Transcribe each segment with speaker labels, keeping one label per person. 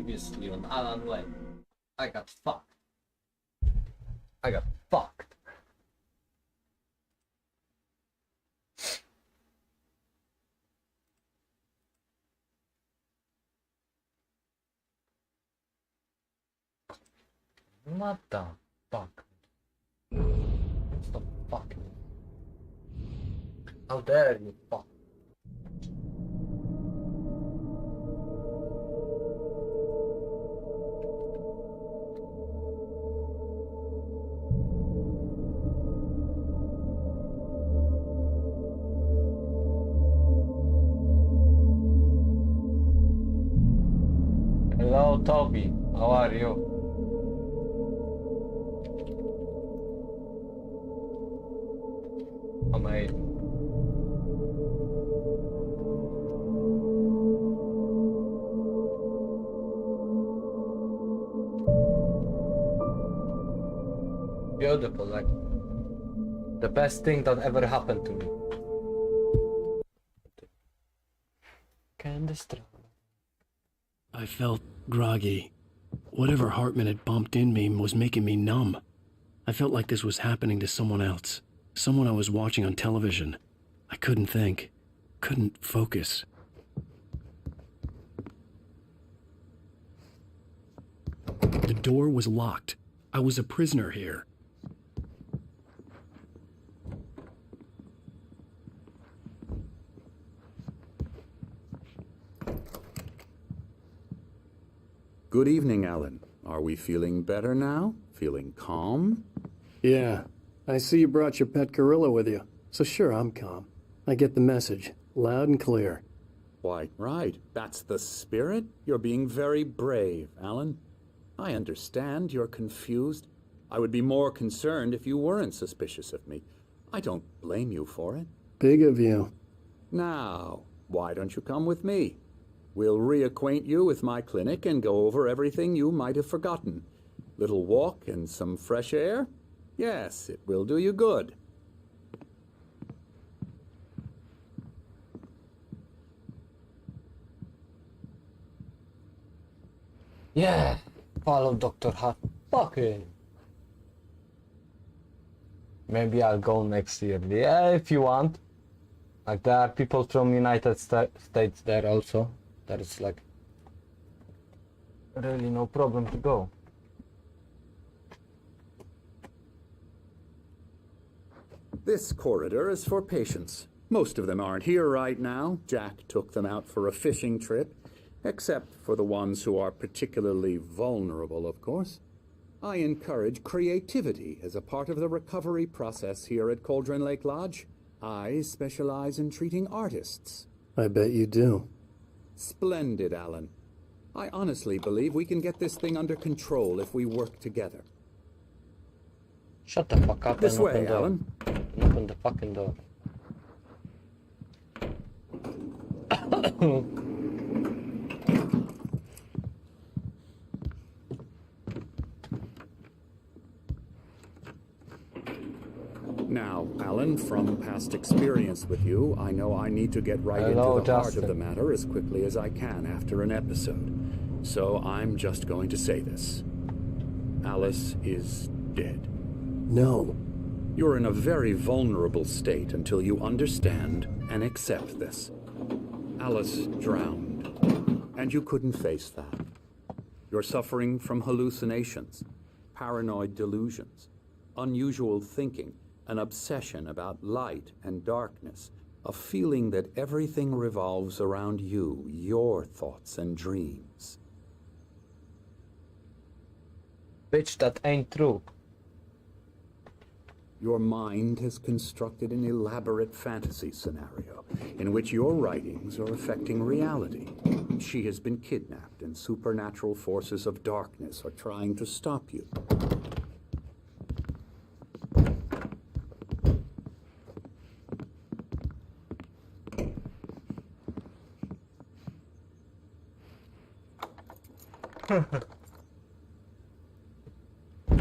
Speaker 1: previously on Alan Wake. I got fucked. I got fucked. What the fuck? Stop fucking. How dare you fuck? Hello, Toby. How are you? Amazing. Beautiful, like the best thing that ever happened to me.
Speaker 2: I felt groggy. Whatever Hartman had bumped in me was making me numb. I felt like this was happening to someone else. Someone I was watching on television. I couldn't think. Couldn't focus. The door was locked. I was a prisoner here.
Speaker 3: Good evening, Alan. Are we feeling better now? Feeling calm?
Speaker 2: Yeah. I see you brought your pet gorilla with you. So sure, I'm calm. I get the message. Loud and clear.
Speaker 3: Quite right. That's the spirit. You're being very brave, Alan. I understand you're confused. I would be more concerned if you weren't suspicious of me. I don't blame you for it.
Speaker 2: Big of you.
Speaker 3: Now, why don't you come with me? We'll reacquaint you with my clinic and go over everything you might have forgotten. Little walk and some fresh air? Yes, it will do you good.
Speaker 1: Yeah, follow Dr. Hart. Fucking. Maybe I'll go next year. Yeah, if you want. Like there are people from United States there also. There is like really no problem to go.
Speaker 3: This corridor is for patients. Most of them aren't here right now. Jack took them out for a fishing trip, except for the ones who are particularly vulnerable, of course. I encourage creativity as a part of the recovery process here at Cauldron Lake Lodge. I specialize in treating artists.
Speaker 2: I bet you do.
Speaker 3: Splendid, Alan. I honestly believe we can get this thing under control if we work together.
Speaker 1: Shut the fuck up
Speaker 3: This
Speaker 1: and
Speaker 3: way,
Speaker 1: open the door.
Speaker 3: Alan.
Speaker 1: Open the fucking door.
Speaker 3: Now, Alan, from past experience with you, I know I need to get right
Speaker 1: Hello,
Speaker 3: into the heart
Speaker 1: Justin.
Speaker 3: of the matter as quickly as I can after an episode. So I'm just going to say this. Alice is dead.
Speaker 2: No.
Speaker 3: You're in a very vulnerable state until you understand and accept this. Alice drowned, and you couldn't face that. You're suffering from hallucinations, paranoid delusions, unusual thinking, an obsession about light and darkness, a feeling that everything revolves around you, your thoughts and dreams.
Speaker 1: Bitch, that ain't true.
Speaker 3: Your mind has constructed an elaborate fantasy scenario in which your writings are affecting reality. She has been kidnapped and supernatural forces of darkness are trying to stop you.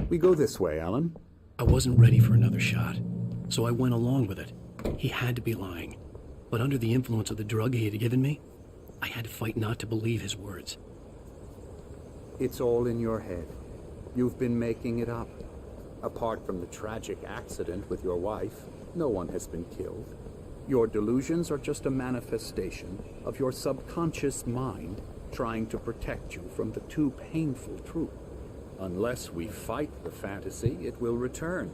Speaker 3: We go this way, Alan.
Speaker 2: I wasn't ready for another shot, so I went along with it. He had to be lying. But under the influence of the drug he had given me, I had to fight not to believe his words.
Speaker 3: It's all in your head. You've been making it up. Apart from the tragic accident with your wife, no one has been killed. Your delusions are just a manifestation of your subconscious mind trying to protect you from the too painful truth. Unless we fight the fantasy, it will return.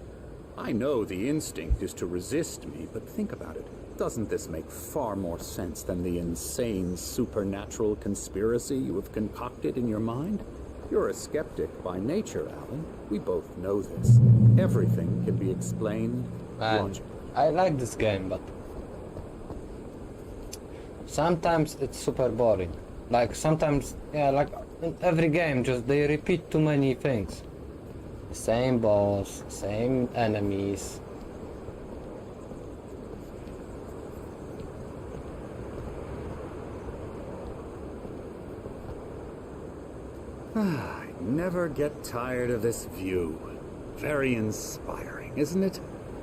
Speaker 3: I know the instinct is to resist me, but think about it. Doesn't this make far more sense than the insane supernatural conspiracy you have concocted in your mind? You're a skeptic by nature, Alan. We both know this. Everything can be explained logically.
Speaker 1: I like this game, but sometimes it's super boring. Like sometimes, yeah, like in every game, just they repeat too many things. Same boss, same enemies.
Speaker 3: I never get tired of this view. Very inspiring, isn't it?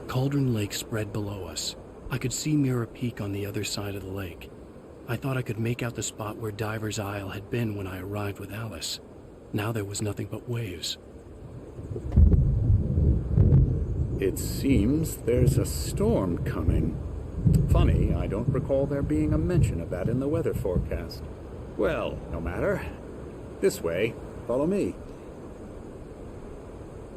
Speaker 2: Cauldron Lake spread below us. I could see Mirror Peak on the other side of the lake. I thought I could make out the spot where Diver's Isle had been when I arrived with Alice. Now there was nothing but waves.
Speaker 3: It seems there's a storm coming. Funny, I don't recall there being a mention of that in the weather forecast. Well, no matter. This way. Follow me.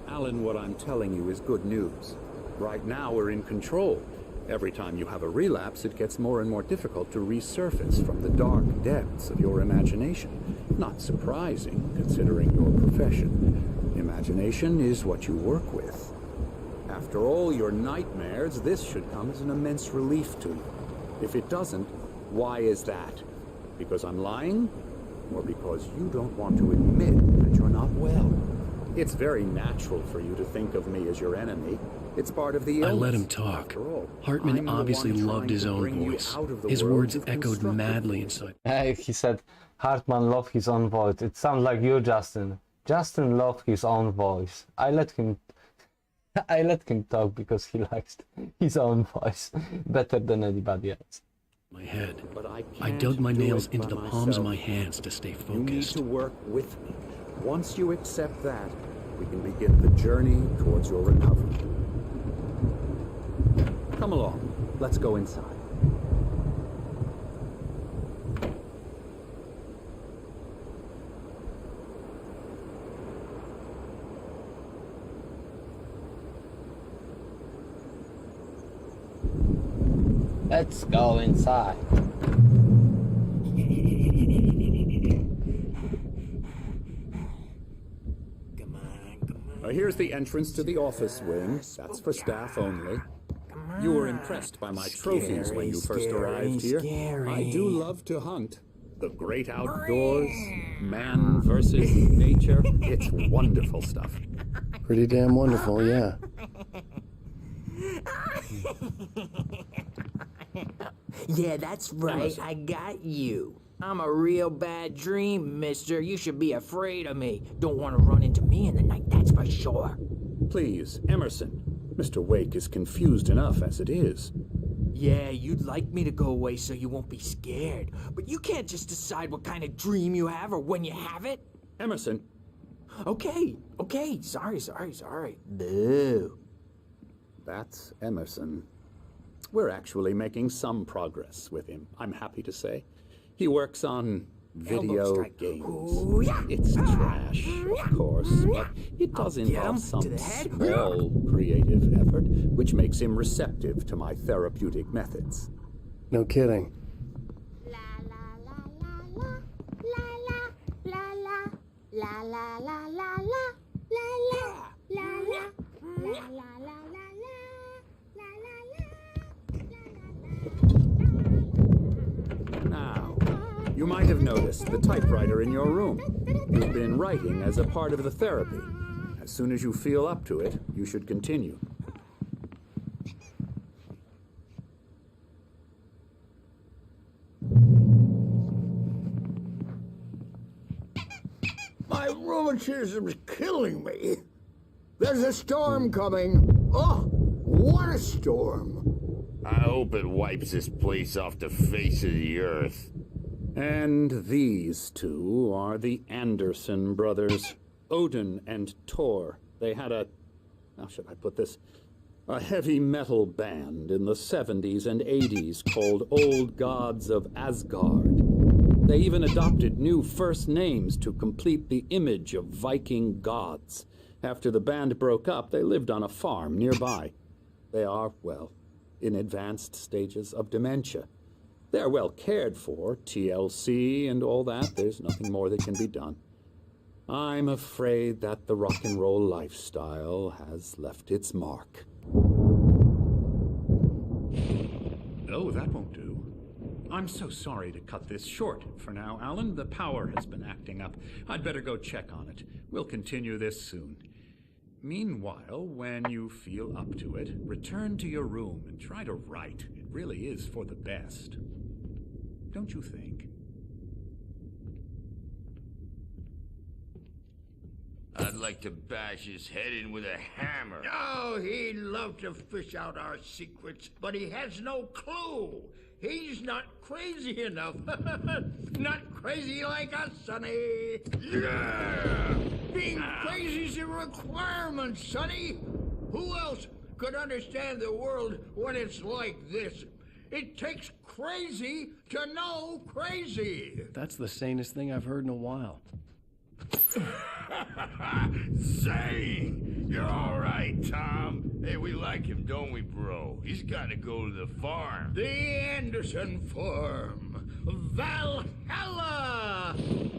Speaker 3: Alan, what I'm telling you is good news. Right now we're in control. Every time you have a relapse, it gets more and more difficult to resurface from the dark depths of your imagination. Not surprising, considering your profession. Imagination is what you work with. After all your nightmares, this should come as an immense relief to you. If it doesn't, why is that? Because I'm lying? Or because you don't want to admit that you're not well? It's very natural for you to think of me as your enemy. It's part of the illness.
Speaker 2: I let him talk. Hartman obviously loved his own voice. His words echoed madly inside.
Speaker 1: He said, Hartman loved his own voice. It sounds like you, Justin. Justin loved his own voice. I let him talk because he likes his own voice better than anybody else.
Speaker 2: My head. I dug my nails into the palms of my hands to stay
Speaker 3: You need
Speaker 2: focused.
Speaker 3: to work with me. Once you accept that, we can begin the journey towards your recovery. Come along. Let's go inside.
Speaker 1: Let's go inside.
Speaker 3: Here's the entrance to the office wing. That's for staff only. You were impressed by my trophies when you first arrived here. I do love to hunt. The great outdoors, man versus nature. It's wonderful stuff.
Speaker 2: Pretty damn wonderful, yeah.
Speaker 4: Yeah, that's right. I got you. I'm a real bad dream, mister. You should be afraid of me. Don't want to run into me in the night, that's for sure.
Speaker 3: Please, Emerson. Mr. Wake is confused enough as it is.
Speaker 4: Yeah, you'd like me to go away so you won't be scared. But you can't just decide what kind of dream you have or when you have it.
Speaker 3: Emerson.
Speaker 4: Okay. Sorry. Boo.
Speaker 3: That's Emerson. We're actually making some progress with him, I'm happy to say. He works on video games.
Speaker 4: Ooh, yeah.
Speaker 3: It's trash, of course, but it does involve some small creative effort, which makes him receptive to my therapeutic methods.
Speaker 2: No kidding.
Speaker 3: Now, you might have noticed the typewriter in your room. You've been writing as a part of the therapy. As soon as you feel up to it, you should continue.
Speaker 5: My rheumatism's killing me. There's a storm coming. Oh, what a storm.
Speaker 6: I hope it wipes this place off the face of the earth.
Speaker 3: And these two are the Anderson brothers, Odin and Thor. They had how should I put this? A heavy metal band in the 70s and 80s called Old Gods of Asgard. They even adopted new first names to complete the image of Viking gods. After the band broke up, they lived on a farm nearby. They are, well, in advanced stages of dementia. They're well cared for, TLC and all that. There's nothing more that can be done. I'm afraid that the rock and roll lifestyle has left its mark.
Speaker 6: Oh, that won't do. I'm so sorry to cut this short for now, Alan. The power has been acting up. I'd better go check on it. We'll continue this soon. Meanwhile, when you feel up to it, return to your room and try to write. It really is for the best. Don't you think?
Speaker 7: I'd like to bash his head in with a hammer.
Speaker 5: Oh, he'd love to fish out our secrets, but he has no clue. He's not crazy enough. Not crazy like us, Sonny.
Speaker 7: Yeah!
Speaker 5: Being crazy's a requirement, Sonny. Who else could understand the world when it's like this? It takes crazy to know crazy.
Speaker 2: That's the sanest thing I've heard in a while.
Speaker 7: Zane! You're all right, Tom. Hey, we like him, don't we, bro? He's got to go to the farm.
Speaker 5: The Anderson farm. Valhalla!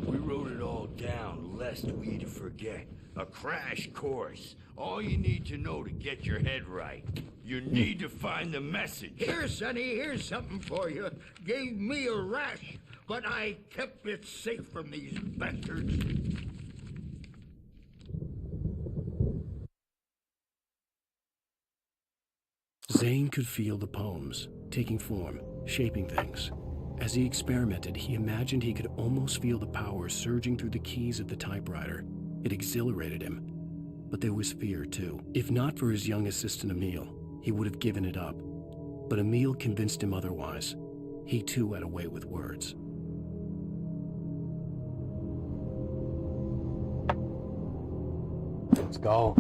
Speaker 7: We wrote it all down, lest we forget. A crash course. All you need to know to get your head right. You need to find the message.
Speaker 5: Here, Sonny, here's something for you. Gave me a rash, but I kept it safe from these bastards.
Speaker 2: Zane could feel the poems, taking form, shaping things. As he experimented, he imagined he could almost feel the power surging through the keys of the typewriter. It exhilarated him. But there was fear, too. If not for his young assistant Emil, he would have given it up. But Emil convinced him otherwise. He too had a way with words.
Speaker 1: Let's go.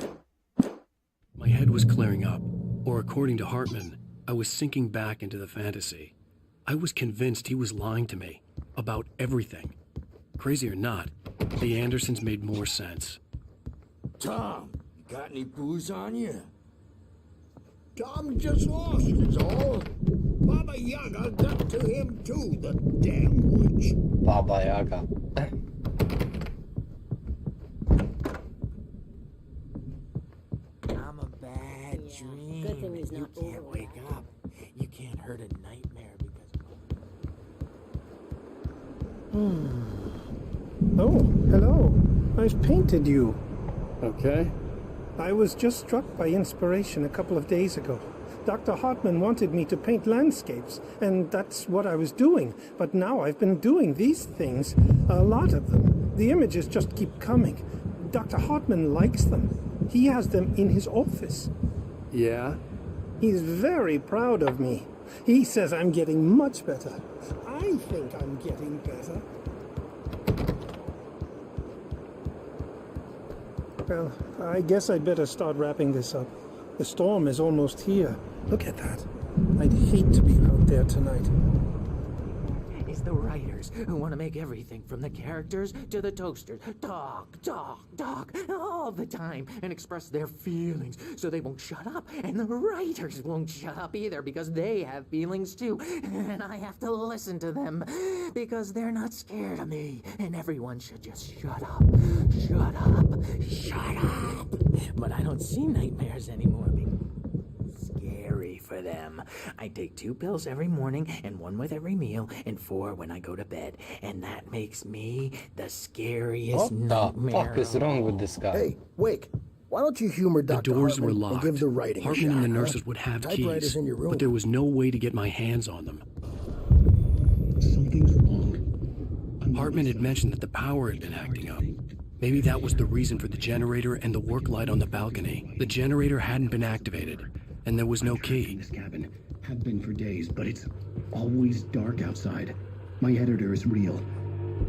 Speaker 2: My head was clearing up, or according to Hartman, I was sinking back into the fantasy. I was convinced he was lying to me about everything. Crazy or not, the Andersons made more sense.
Speaker 5: Tom, you got any booze on you? Tom just lost, is all. Baba Yaga got to him too, the damn witch.
Speaker 1: Baba Yaga.
Speaker 4: I'm a bad dream.
Speaker 8: Good thing he's
Speaker 4: You
Speaker 8: not
Speaker 4: can't
Speaker 8: over
Speaker 4: wake
Speaker 8: that.
Speaker 4: up. You can't hurt a nightmare because
Speaker 9: Oh, hello. I've painted you.
Speaker 2: Okay.
Speaker 9: I was just struck by inspiration a couple of days ago. Dr. Hartman wanted me to paint landscapes, and that's what I was doing. But now I've been doing these things, a lot of them. The images just keep coming. Dr. Hartman likes them. He has them in his office.
Speaker 2: Yeah?
Speaker 9: He's very proud of me. He says I'm getting much better. I think I'm getting better. Well, I guess I'd better start wrapping this up. The storm is almost here. Look at that. I'd hate to be out there tonight.
Speaker 4: it's the writers who want to make everything from the characters to the toasters talk all the time and express their feelings so they won't shut up. And the writers won't shut up either because they have feelings too. And I have to listen to them because they're not scared of me. And everyone should just shut up. Shut up. Shut up. But I don't see nightmares anymore. Scary for them. I take 2 pills every morning and 1 with every meal and 4 when I go to bed. And that makes me the scariest
Speaker 1: What the
Speaker 4: nightmare.
Speaker 1: fuck is wrong with this guy?
Speaker 10: Hey, Wake, why don't you humor
Speaker 2: The
Speaker 10: Dr.
Speaker 2: doors
Speaker 10: Hartman
Speaker 2: were
Speaker 10: and
Speaker 2: locked.
Speaker 10: give the writing
Speaker 2: Hartman
Speaker 10: a shot,
Speaker 2: and the
Speaker 10: huh?
Speaker 2: nurses would have
Speaker 10: Typewriter's
Speaker 2: keys,
Speaker 10: in your room.
Speaker 2: but there was no way to get my hands on them. Something's wrong. Hartman had mentioned that the power had been acting up. Maybe that was the reason for the generator and the work light on the balcony. The generator hadn't been activated, and there was no key.
Speaker 11: This cabin have been for days, but it's always dark outside.
Speaker 2: My editor is real.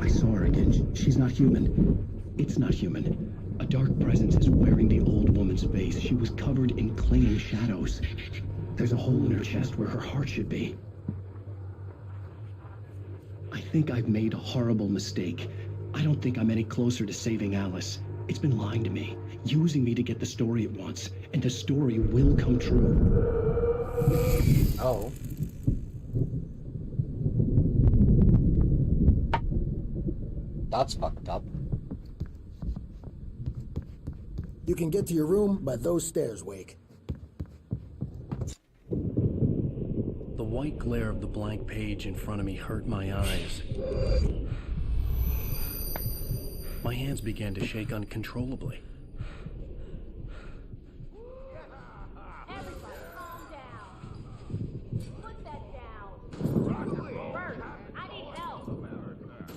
Speaker 2: I saw her again. She's not human. It's not human. A dark presence is wearing the old woman's face. She was covered in clinging shadows. There's a hole in her chest where her heart should be. I think I've made a horrible mistake. I don't think I'm any closer to saving Alice. It's been lying to me, using me to get the story it wants, and the story will come true.
Speaker 1: Oh. That's fucked up.
Speaker 10: You can get to your room by those stairs, Wake.
Speaker 2: The white glare of the blank page in front of me hurt my eyes. My hands began to shake uncontrollably.
Speaker 8: Everybody, calm down. Put that down. Bert, I need help.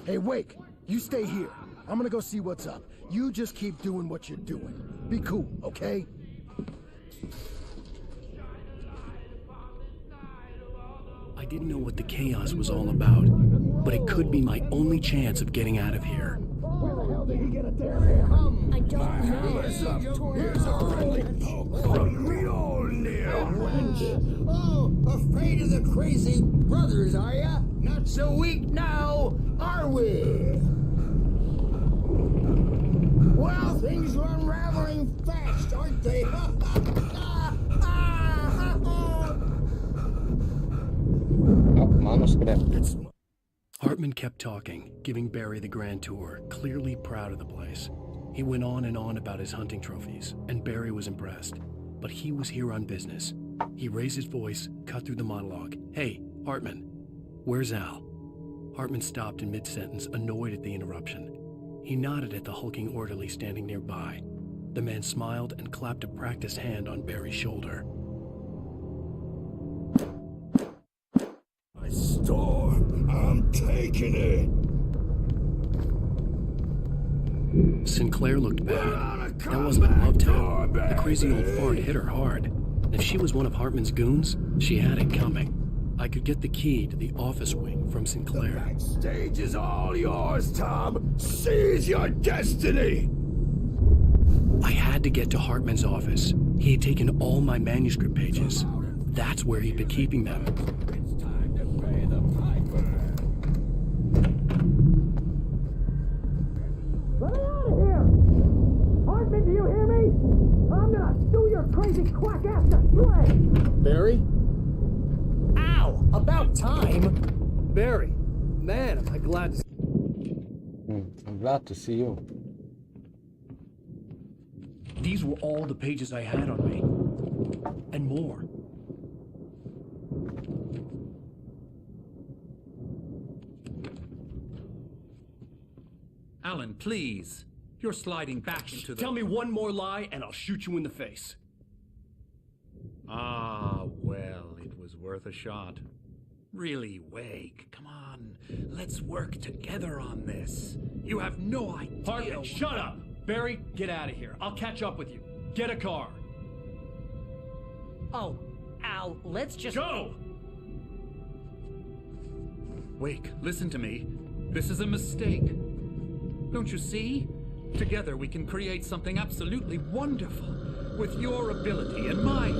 Speaker 10: Hey, Wake, you stay here. I'm gonna go see what's up. You just keep doing what you're doing. Be cool, okay?
Speaker 2: I didn't know what the chaos was all about, but it could be my only chance of getting out of here.
Speaker 10: Where the hell did he get a damn hair?
Speaker 8: I don't know.
Speaker 7: Here's a friendly poke from me old near wench.
Speaker 5: Oh, afraid of the crazy brothers, are ya? Not so weak now, are we? Well, things are unraveling fast, aren't they?
Speaker 1: Oh, manuscript.
Speaker 2: Hartman kept talking, giving Barry the grand tour, clearly proud of the place. He went on and on about his hunting trophies, and Barry was impressed. But he was here on business. He raised his voice, cut through the monologue. "Hey, Hartman, where's Al?" Hartman stopped in mid-sentence, annoyed at the interruption. He nodded at the hulking orderly standing nearby. The man smiled and clapped a practiced hand on Barry's shoulder.
Speaker 7: My store. I'm taking it.
Speaker 2: Sinclair looked bad. That wasn't a love tap. The crazy old fart hit her hard. If she was one of Hartman's goons, she had it coming. I could get the key to the office wing from Sinclair.
Speaker 7: Backstage is all yours, Tom. Seize your destiny.
Speaker 2: I had to get to Hartman's office. He had taken all my manuscript pages. That's where he'd been keeping them.
Speaker 7: It's time to pay the piper.
Speaker 10: Let me out of here! Hartman, do you hear me? I'm gonna sue your crazy quack-ass to shreds!
Speaker 11: Barry?
Speaker 10: Ow! About time!
Speaker 11: Barry, man, am I glad to...
Speaker 1: I'm glad to see you.
Speaker 2: These were all the pages I had on me. And more.
Speaker 6: Alan, please. You're sliding back into the...
Speaker 2: Tell me one more lie and I'll shoot you in the face.
Speaker 6: Ah, well, it was worth a shot. Really, Wake, come on. Let's work together on this. You have no idea...
Speaker 2: Hartman, shut up! Barry, get out of here. I'll catch up with you. Get a car.
Speaker 12: Oh, Al, let's just...
Speaker 2: Go!
Speaker 6: Wake, listen to me. This is a mistake. Don't you see? Together we can create something absolutely wonderful. With your ability and mine.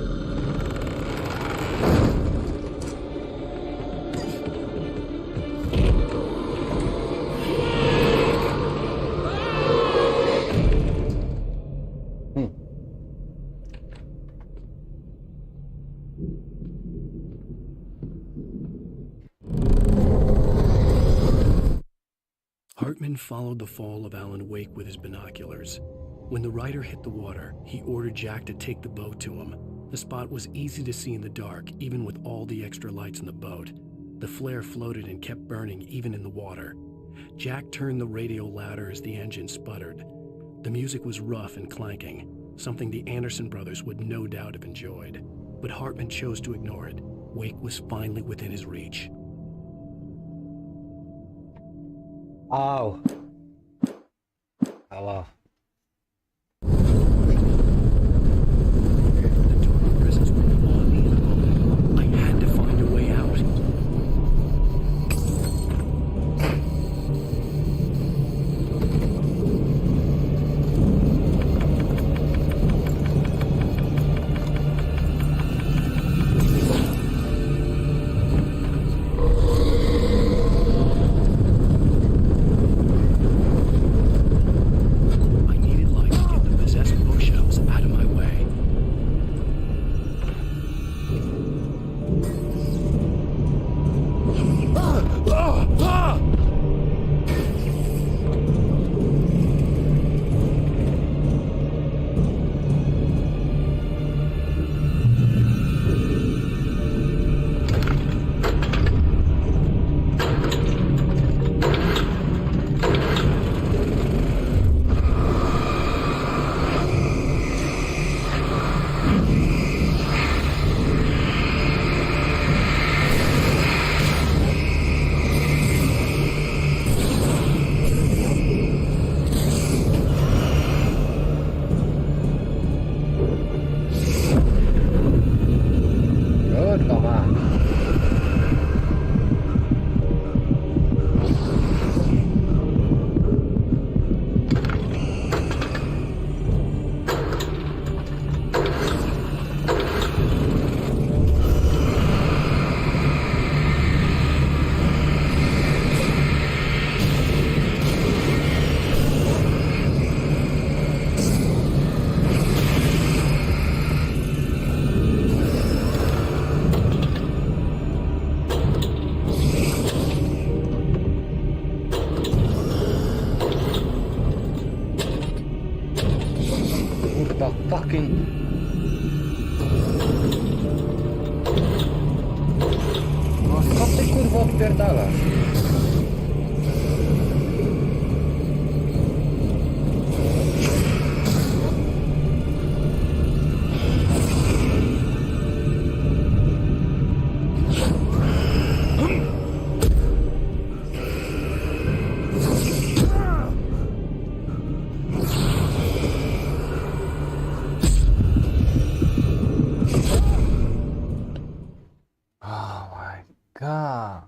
Speaker 2: Hartman followed the fall of Alan Wake with his binoculars. When the rider hit the water, he ordered Jack to take the boat to him. The spot was easy to see in the dark, even with all the extra lights in the boat. The flare floated and kept burning even in the water. Jack turned the radio louder as the engine sputtered. The music was rough and clanking, something the Anderson brothers would no doubt have enjoyed. But Hartman chose to ignore it. Wake was finally within his reach.
Speaker 1: Ow. Hello.
Speaker 2: The dark presence would upon me in a moment. I had to find a way out.
Speaker 1: Kurwa, fucking... No co ty kurwa odpierdalasz? Oh my god.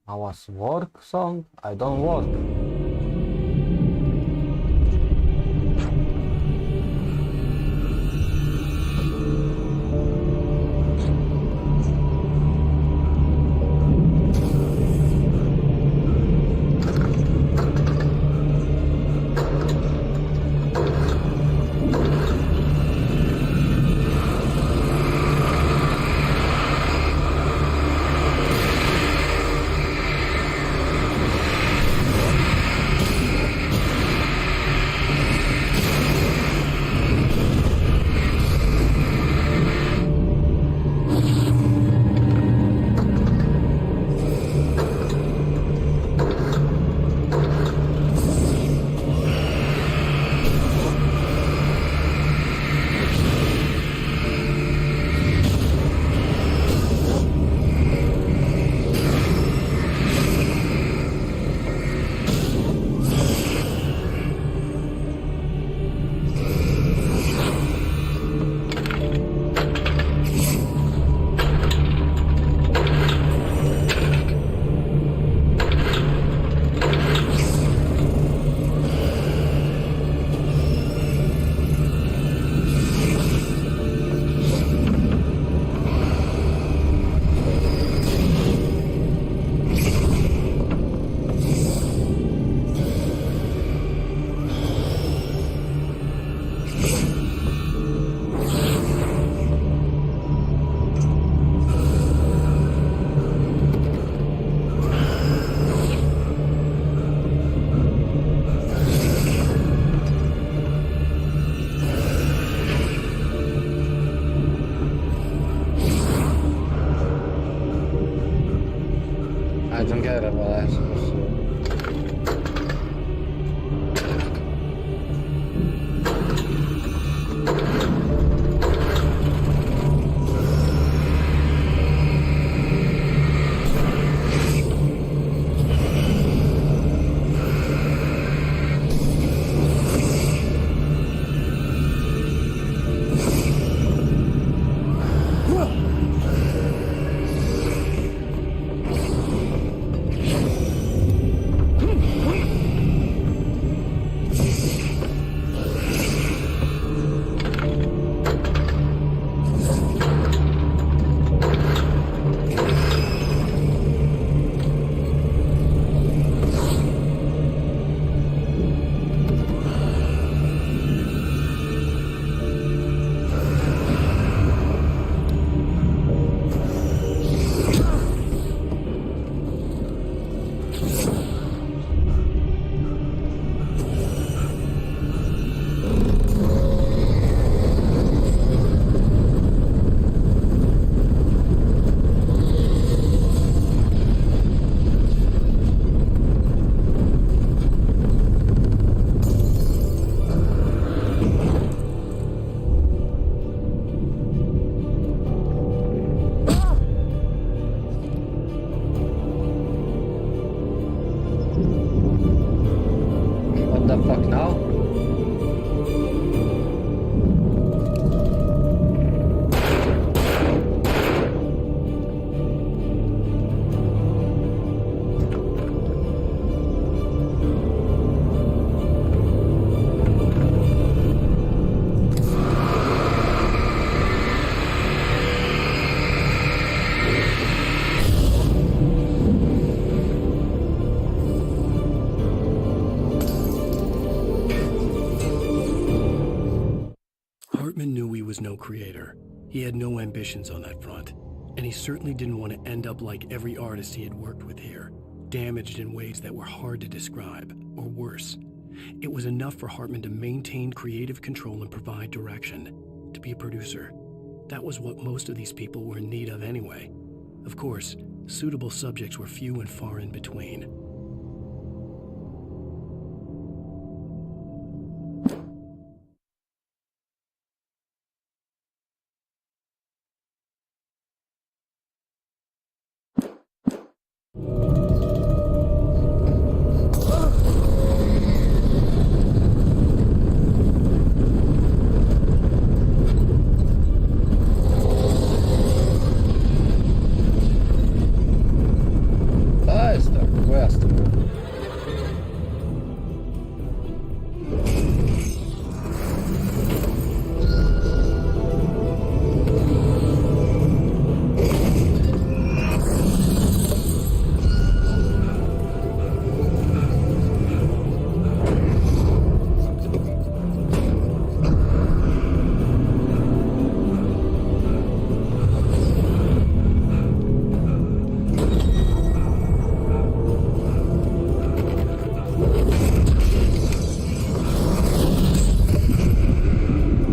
Speaker 1: I was work song? I don't work. I don't get it, but that's... the fuck now?
Speaker 2: Hartman knew he was no creator. He had no ambitions on that front. And he certainly didn't want to end up like every artist he had worked with here, damaged in ways that were hard to describe, or worse. It was enough for Hartman to maintain creative control and provide direction, to be a producer. That was what most of these people were in need of anyway. Of course, suitable subjects were few and far in between.
Speaker 1: To jest tak, pojazd.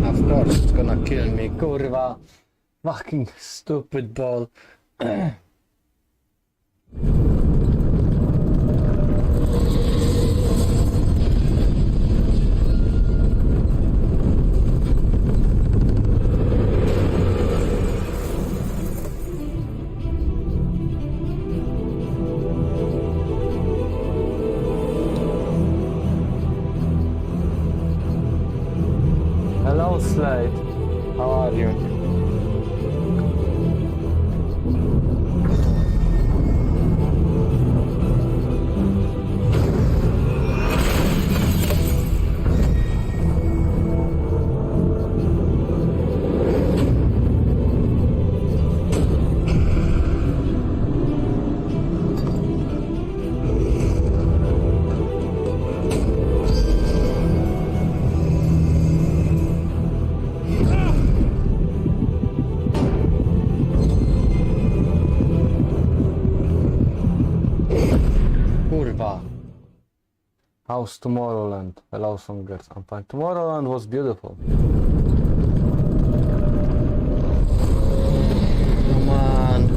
Speaker 1: Of course it's gonna kill me, kurwa. Fucking stupid ball. Hello, Slade. How are you? Kurwa. How's Tomorrowland? Hello, Songers. I'm fine. Tomorrowland was beautiful. Come on.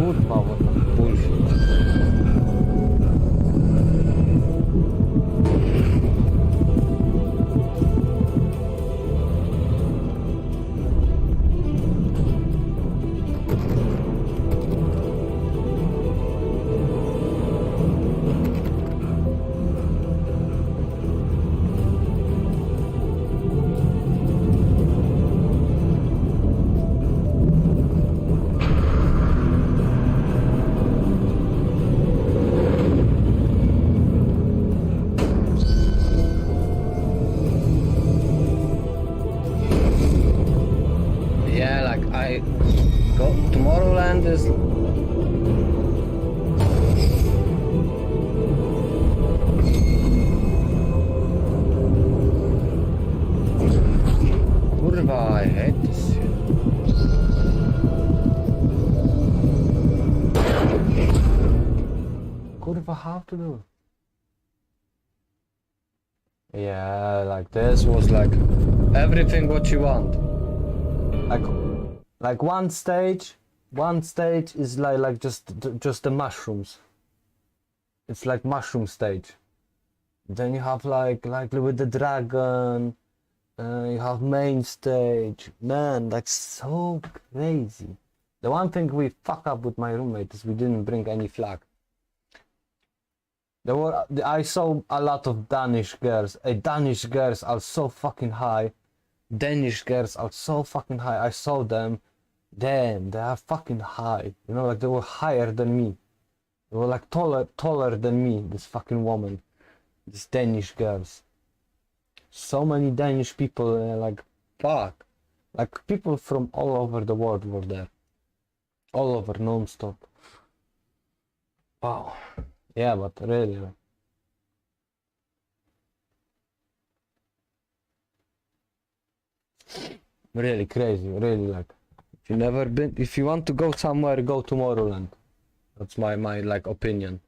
Speaker 1: Kurwa, what the bullshit. Yeah, like I got Tomorrowland is Kurwa, I hate this shit. Kurwa, how to do? Yeah, like this was like everything what you want. Like one stage is like just the mushrooms. It's like mushroom stage. Then you have like with the dragon. You have main stage. Man, like so crazy. The one thing we fuck up with my roommate is we didn't bring any flag. I saw a lot of Danish girls. Danish girls are so fucking high. Danish girls are so fucking high. I saw them. Damn, they are fucking high. You know, like they were higher than me. They were like taller than me. This fucking woman. These Danish girls. so many Danish people, like, fuck. Like, people from all over the world were there. All over, non-stop. Wow. Yeah, but really, like, really crazy, really, like, if you never been, if you want to go somewhere, go to Tomorrowland. That's my like opinion.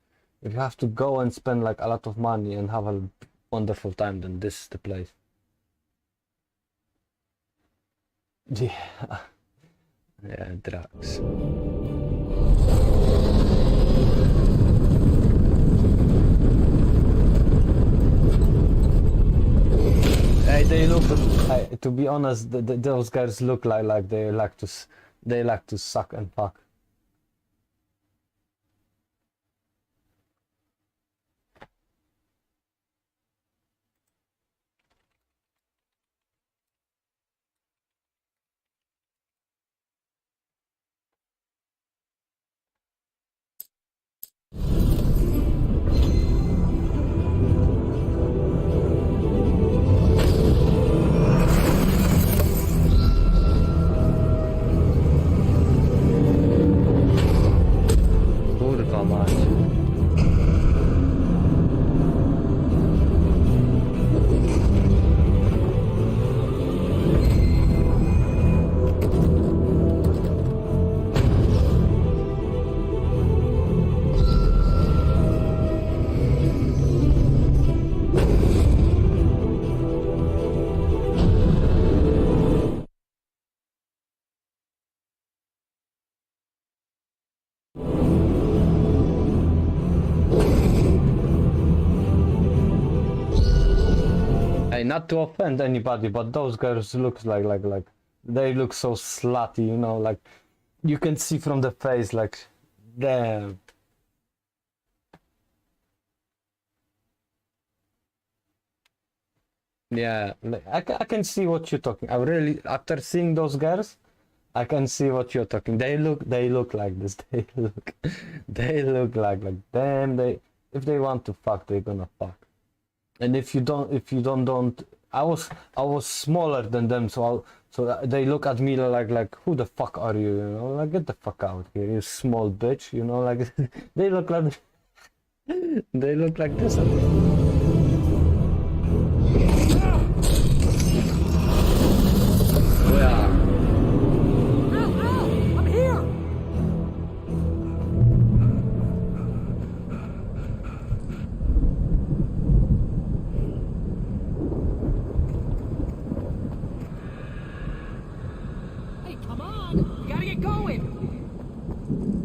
Speaker 1: If you have to go and spend like a lot of money and have a wonderful time, then this is the place. Yeah. Yeah, drugs. Hey, they look. To be honest, those guys look like they like to suck and fuck. Kurwa mać. Hey, not to offend anybody, but those girls look like they look so slutty, you know, like you can see from the face, like, damn. Yeah, like, I can see what you're talking. I really, after seeing those girls, I can see what you're talking. They look like this. They look like damn. If they want to fuck, they're gonna fuck. And if you don't, I was smaller than them, so they look at me like who the fuck are you? You know, like get the fuck out here, you small bitch. You know, like they look like they look like this. Yeah.
Speaker 10: I'm here!
Speaker 12: Hey, come on! We gotta get going!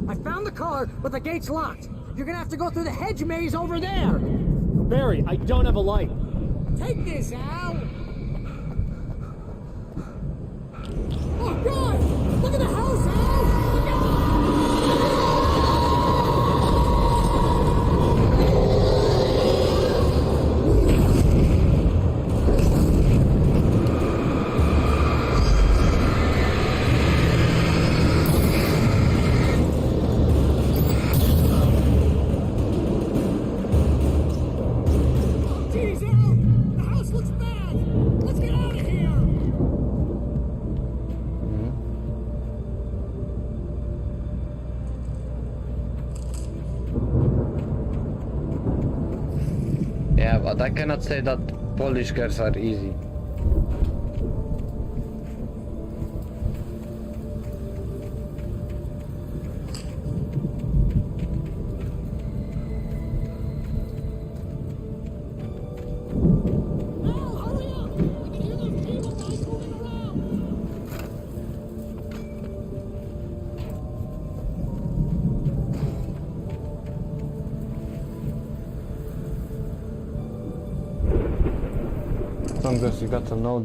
Speaker 10: I found the car, but the gate's locked. You're gonna have to go through the hedge maze over there.
Speaker 11: Barry, I don't have a light.
Speaker 10: Take this, Al! Oh, God! Look at the house, Al! Look out! Jeez, Al! The house looks bad! Let's get out of here!
Speaker 1: Yeah, but I cannot say that Polish girls are easy.
Speaker 10: Al, hurry up! I can hear those cable guys moving around!
Speaker 1: Some girls, you gotta know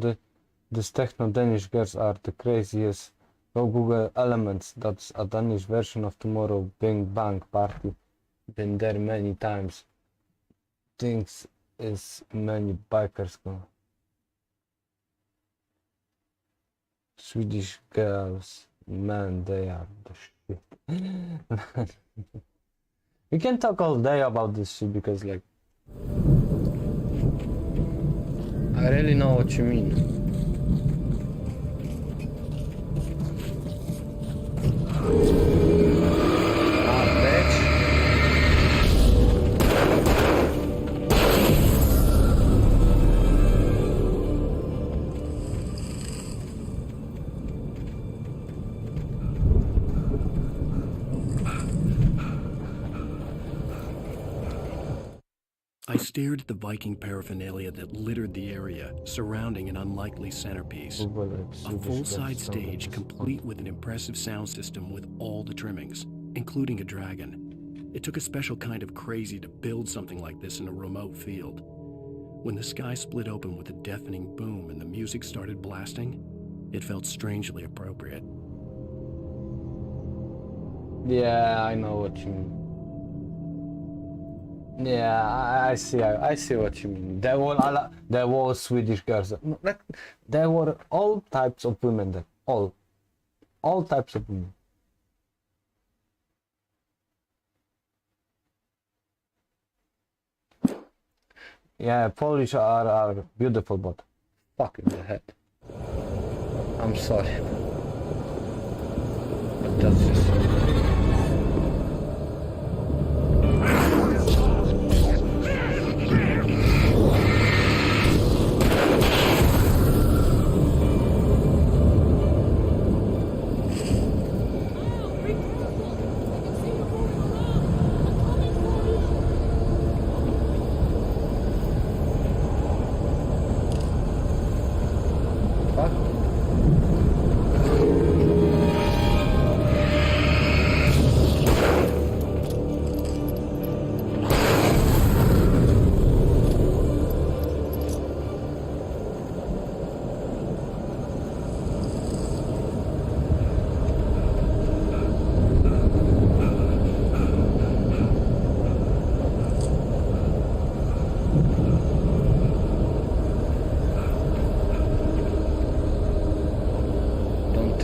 Speaker 1: these techno Danish girls are the craziest. Go Google Elements. That's a Danish version of Tomorrow Bing Bang Party. Been there many times. Things is many bikers go. Swedish girls, man, they are the shit. We can talk all day about this shit because, like, I really know what you mean. Ah, bitch.
Speaker 2: I stared at the Viking paraphernalia that littered the area, surrounding an unlikely centerpiece. A full-side stage complete with an impressive sound system with all the trimmings, including a dragon. It took a special kind of crazy to build something like this in a remote field. When the sky split open with a deafening boom and the music started blasting, it felt strangely appropriate.
Speaker 1: Yeah, I know what you mean. Yeah, I see what you mean. There were Swedish girls. Like, there were all types of women there. All types of women. Yeah, Polish are beautiful, but fuck in the head. I'm sorry, but that's just.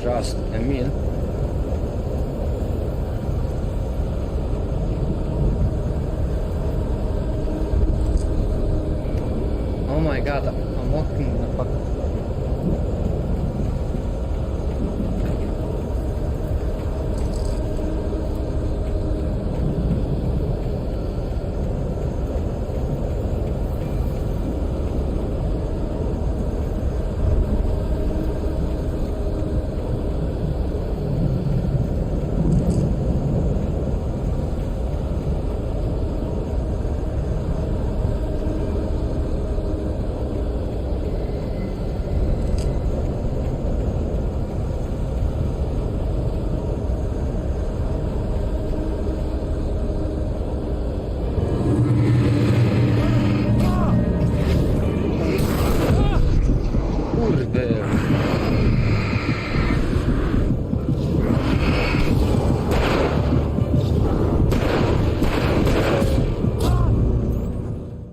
Speaker 1: Trust Emil. Oh my god, I'm walking in the fuck.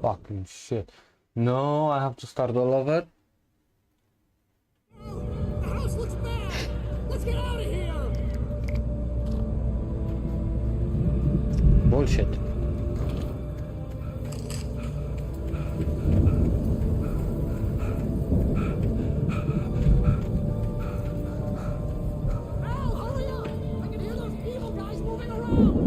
Speaker 1: Fucking shit. No, I have to start all over.
Speaker 12: The house looks bad! Let's get out of here!
Speaker 1: Bullshit.
Speaker 12: Al, hurry up! I can hear those evil guys moving around!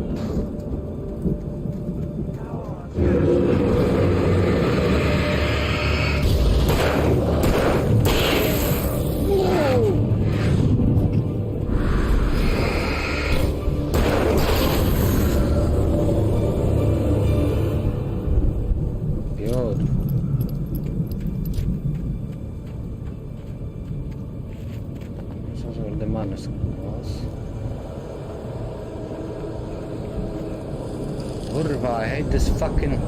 Speaker 1: Kurwa, I hate this fucking...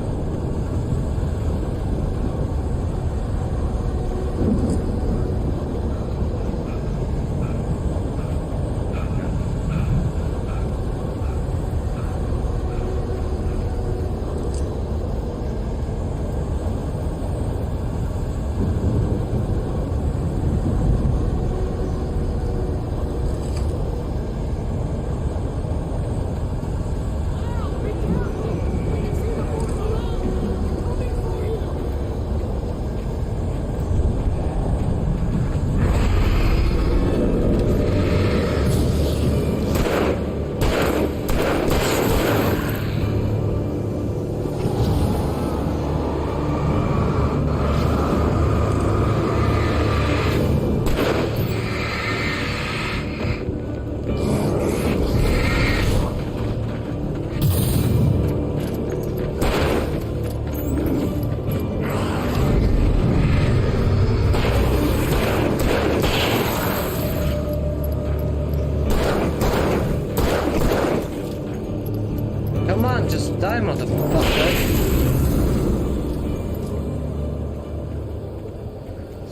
Speaker 1: just die, motherfucker.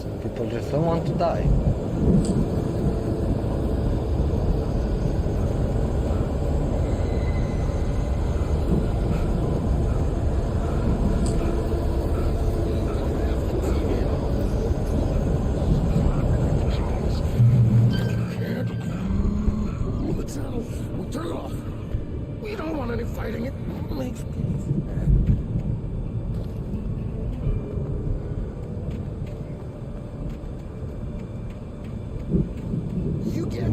Speaker 1: Some people just don't want to die.
Speaker 12: Turn it off. We don't want any fighting. It makes peace. You get 2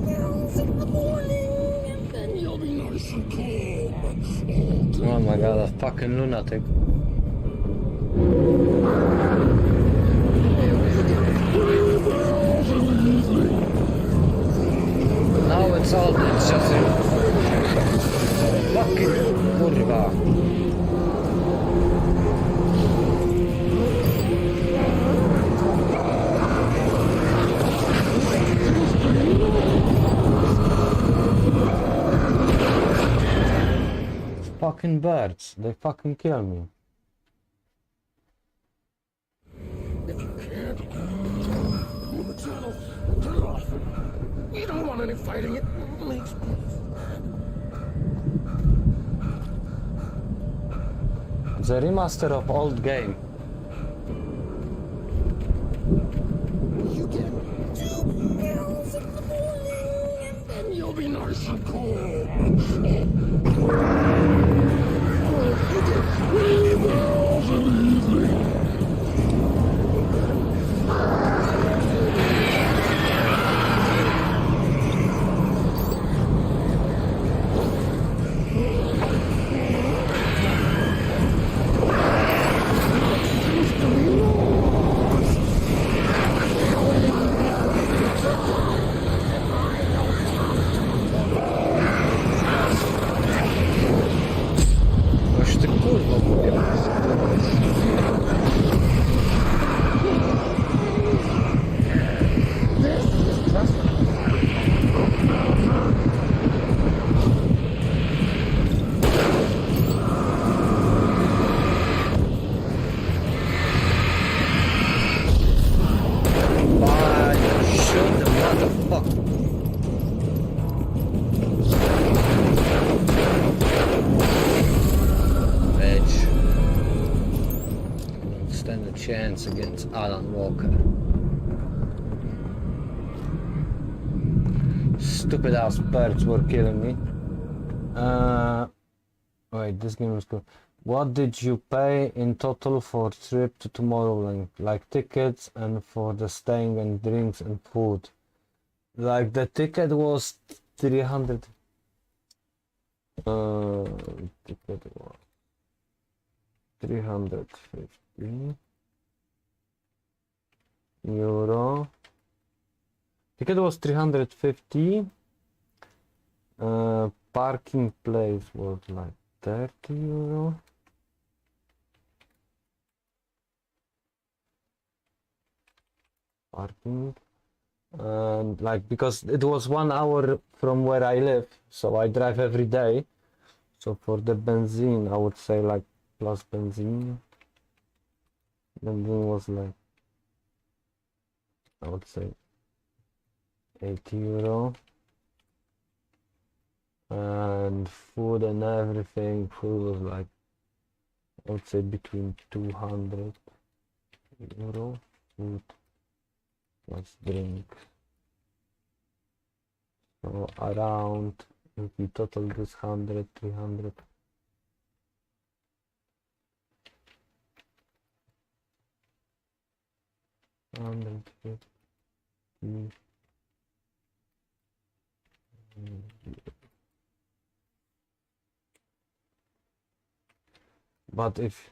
Speaker 12: barrels in the morning, and then you'll be nice and calm.
Speaker 1: Oh my god, a fucking lunatic. Now it's just a fucking kurwa. Fucking birds, they fucking kill me.
Speaker 12: If you can't, move the channel. Turn it off. We don't want any fighting. It makes peace.
Speaker 1: The remaster of old game.
Speaker 12: You get 2 barrels in the morning, and then you'll be nice and calm. You get 3 barrels in the evening.
Speaker 1: Oż ty kurwa mówię. Shoot the motherfucker. Bitch. Don't stand a chance against Alan Walker. Stupid ass birds were killing me. Wait, this game was good. What did you pay in total for trip to Tomorrowland? Like tickets and for the staying and drinks and food. Like the ticket was 300. Ticket was 350 euro. Ticket was 350. Parking place was like 30 euro. Parking. And like because it was 1 hour from where I live, so I drive every day. So for the benzene, I would say like plus benzene. Benzene was like, I would say 80 euro. And food and everything, food was like, I would say between 200 euro. Food plus drink. So around, if we total this 100, 300. But if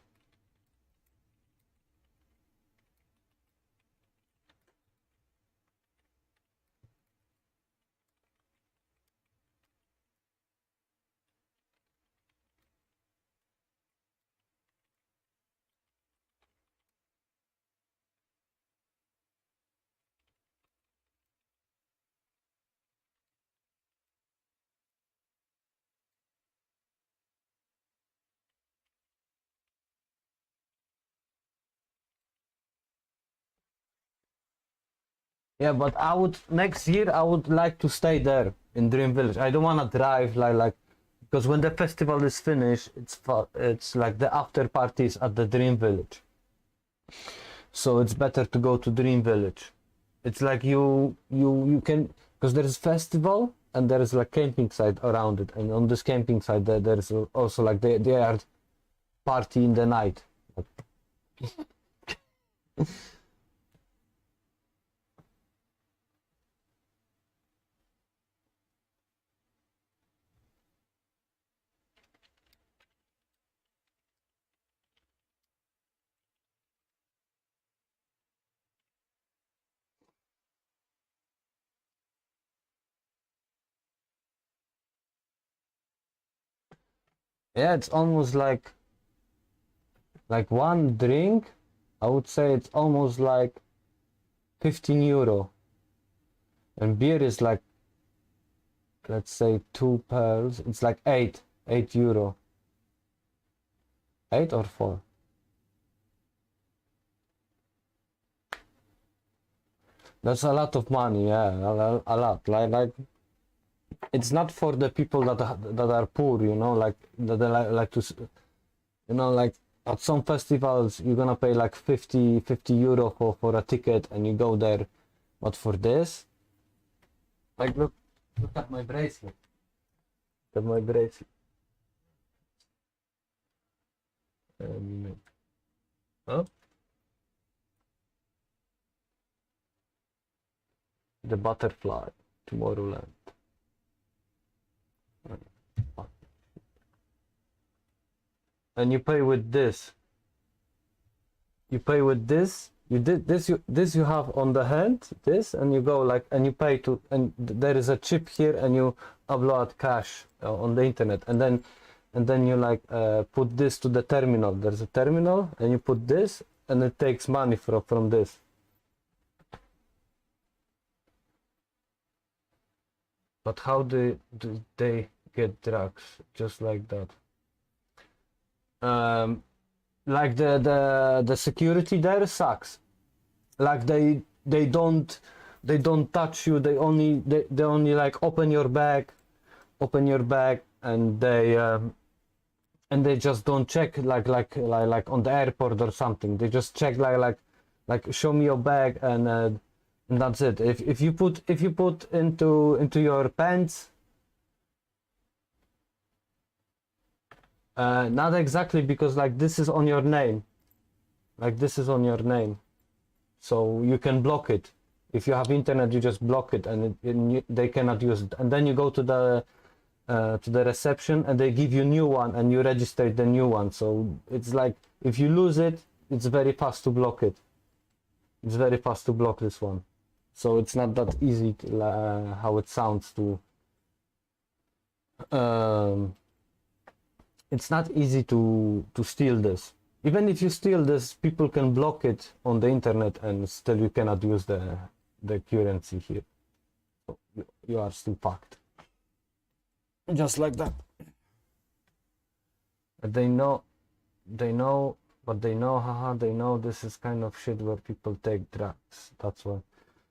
Speaker 1: Yeah, but I would next year I would like to stay there in Dream Village. I don't wanna drive like because when the festival is finished, it's like the after parties at the Dream Village. So it's better to go to Dream Village. It's like you can, because there is festival and there is like camping site around it, and on this camping site there is also like they are party in the night. Yeah, it's almost like one drink. I would say it's almost like 15 euro, and beer is like, let's say 2 pearls. It's like 8 euro. 8 or 4. That's a lot of money. Yeah, a lot. Like it's not for the people that are poor, you know, like that they like to, you know, like at some festivals you're gonna pay like 50 euro for a ticket and you go there, but for this, like look at my bracelet. Look at my bracelet. Oh, the butterfly, Tomorrowland. And you pay with this. You pay with this. You did this. This you have on the hand. This, and you go like, and you pay to, and there is a chip here, and you upload cash on the internet, and then you like put this to the terminal. There's a terminal, and you put this, and it takes money from this. But how do they get drugs just like that? Like the security there sucks. Like they don't touch you. They only like open your bag, and they just don't check like on the airport or something. They just check like show me your bag, and that's it. If you put into your pants. Not exactly, because like this is on your name, so you can block it. If you have internet, you just block it, and they cannot use it. And then you go to the reception, and they give you new one, and you register the new one. So it's like if you lose it, it's very fast to block it. It's very fast to block this one. So it's not that easy to, how it sounds to. It's not easy to steal this. Even if you steal this, people can block it on the internet, and still you cannot use the currency here. So you are still fucked. Just like that. But they know, haha, they know this is kind of shit where people take drugs. That's why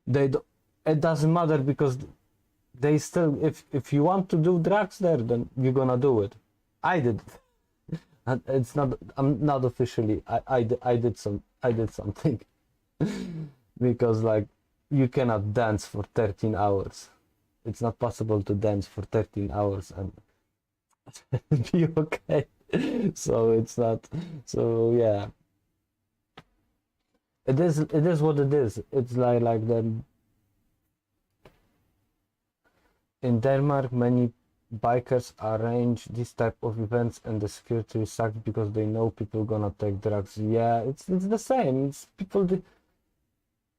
Speaker 1: it doesn't matter, because they still, if you want to do drugs there, then you're gonna do it. I did. It's not. I'm not officially. I did something because like you cannot dance for 13 hours. It's not possible to dance for 13 hours and be okay. So it's not. So yeah. It is what it is. It's like the. In Denmark, many bikers arrange this type of events, and the security sucks because they know people gonna take drugs. Yeah, it's the same. It's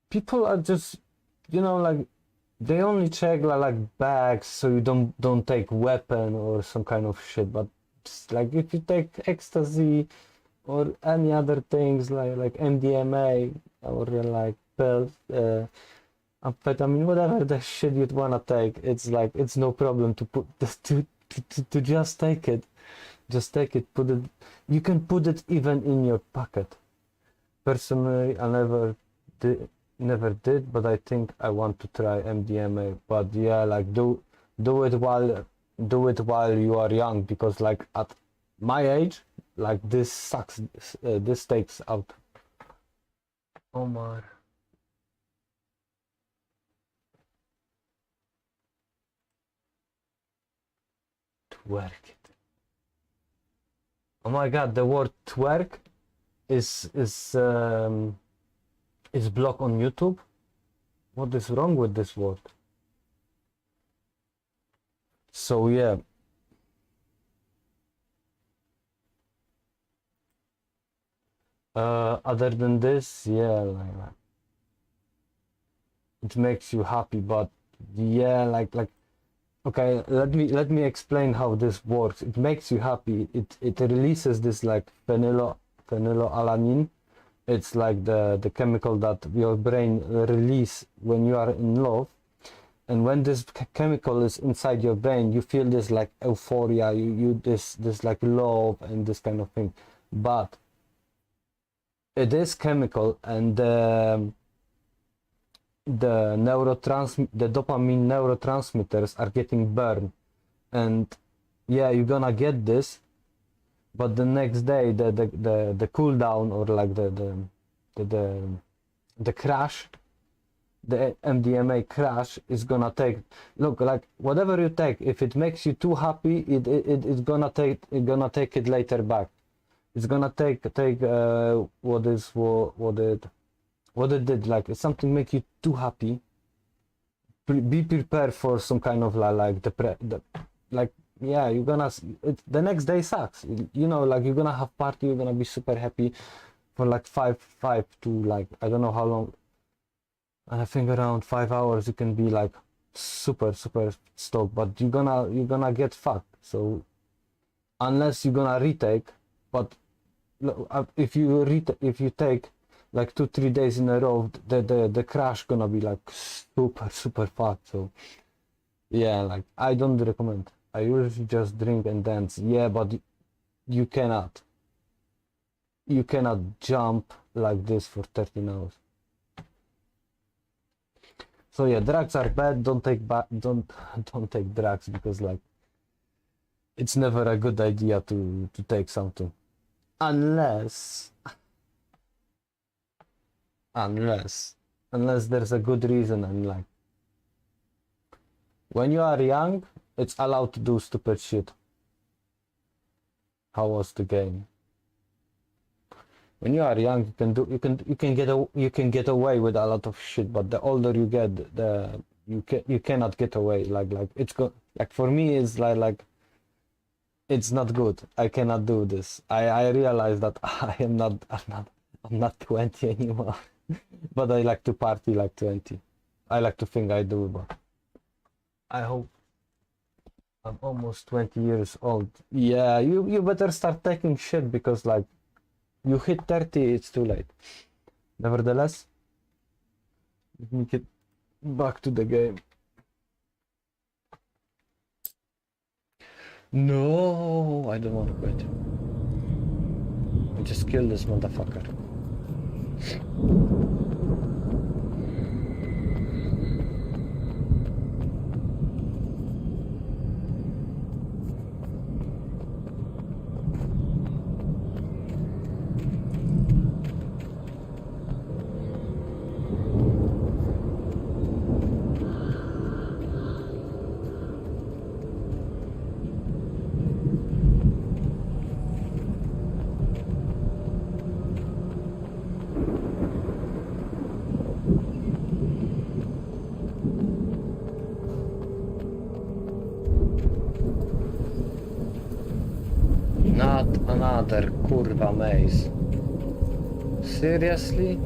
Speaker 1: people are just, you know, like they only check like bags, so you don't take weapon or some kind of shit. But just, like if you take ecstasy or any other things like MDMA or like pills, amphetamine, whatever the shit you'd wanna take, it's like it's no problem to put to just take it. Just take it, put it. You can put it even in your pocket. Personally, I never did. never did, but I think I want to try MDMA. But yeah, like do it while you are young, because like at my age, like this sucks. This takes out. Omar. Twerk it. Oh my god, the word twerk is blocked on YouTube. What is wrong with this word? So yeah. Other than this, yeah, like it makes you happy, but yeah, like okay, let me explain how this works. It makes you happy. It releases this like phenylalanine. It's like the chemical that your brain release when you are in love. And when this chemical is inside your brain, you feel this like euphoria, you this like love and this kind of thing. But it is chemical, and the dopamine neurotransmitters are getting burned, and yeah, you're gonna get this, but the next day the cool down, or like the crash, the MDMA crash is gonna take, look, like whatever you take, if it makes you too happy, it's gonna take it later back. It's gonna take what it did. Like if something make you too happy, be prepared for some kind of like yeah, you're gonna the next day sucks, you know, like you're gonna have party, you're gonna be super happy for like five to like I don't know how long, I think around 5 hours you can be like super stoked, but you're gonna get fucked. So unless you're gonna retake, but if you take like 2-3 days in a row, the crash gonna be like super fucked. So yeah, like I don't recommend. I usually just drink and dance. Yeah, but you cannot jump like this for 13 hours. So yeah, drugs are bad. Don't take drugs, because like it's never a good idea to take something, unless there's a good reason. And like when you are young, it's allowed to do stupid shit. How was the game? When you are young, you can get away with a lot of shit, but the older you get, you cannot get away. Like like for me, it's like it's not good. I cannot do this. I realize that I'm not 20 anymore. But I like to party like 20. I like to think I do, but I hope I'm almost 20 years old. Yeah, you better start taking shit, because like you hit 30, it's too late. Nevertheless, let me get back to the game. No, I don't want to quit. I just kill this motherfucker. Not another kurwa maze. Seriously?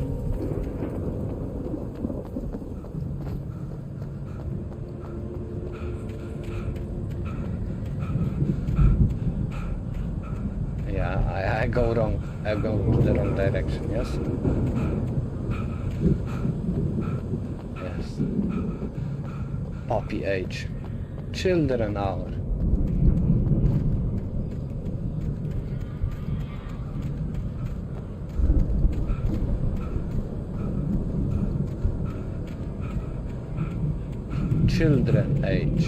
Speaker 1: Yeah, I go wrong. I go to the wrong direction, yes? Yes. Poppy age. Children hour. children age.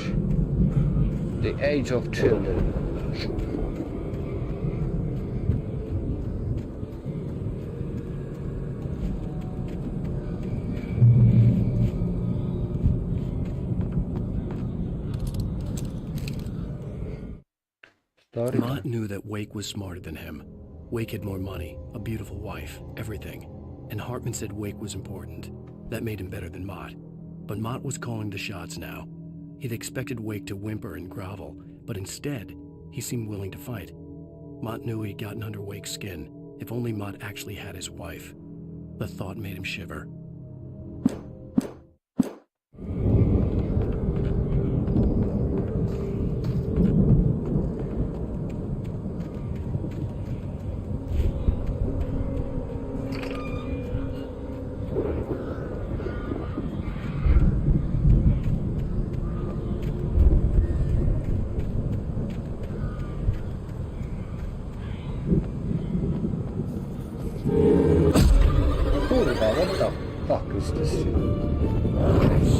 Speaker 1: The age of children. Story
Speaker 2: Mott
Speaker 1: time.
Speaker 2: knew that Wake was smarter than him. Wake had more money, a beautiful wife, everything. And Hartman said Wake was important. That made him better than Mott. But Mott was calling the shots now. He'd expected Wake to whimper and grovel, but instead, he seemed willing to fight. Mott knew he'd gotten under Wake's skin. If only Mott actually had his wife. The thought made him shiver.
Speaker 1: Kurwa, what the fuck is this shit?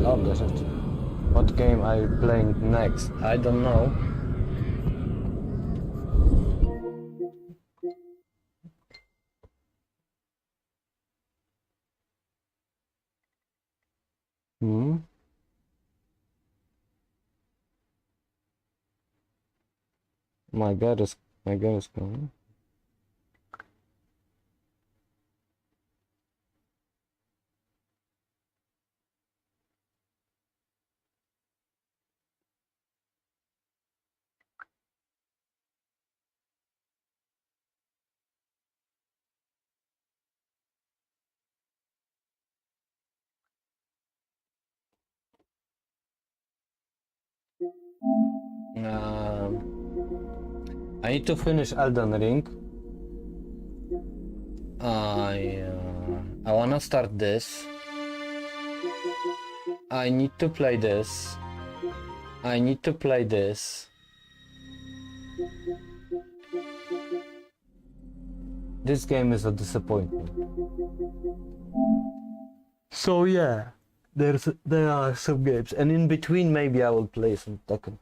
Speaker 1: Love this. What game are you playing next? I don't know. Hmm. My god is gone. I need to finish Elden Ring. I wanna start this. I need to play this. I need to play this. This game is a disappointment. So yeah, there are some games, and in between maybe I will play some Tekken.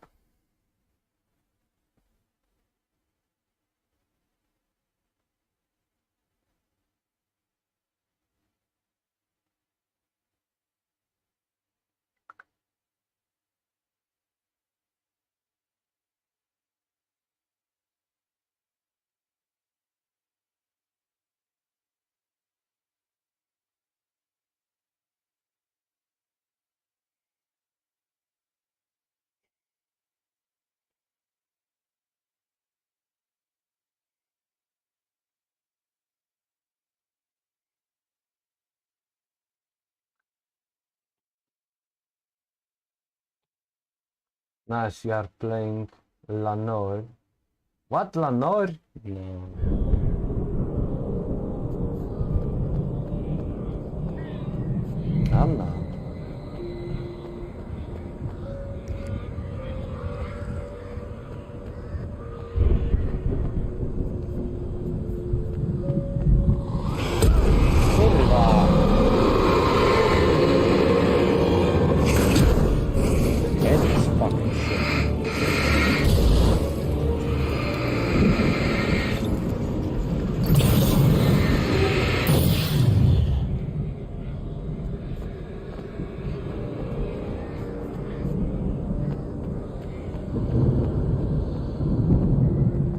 Speaker 1: Nice, you are playing Lanor. What, Lanor? No. I'm not.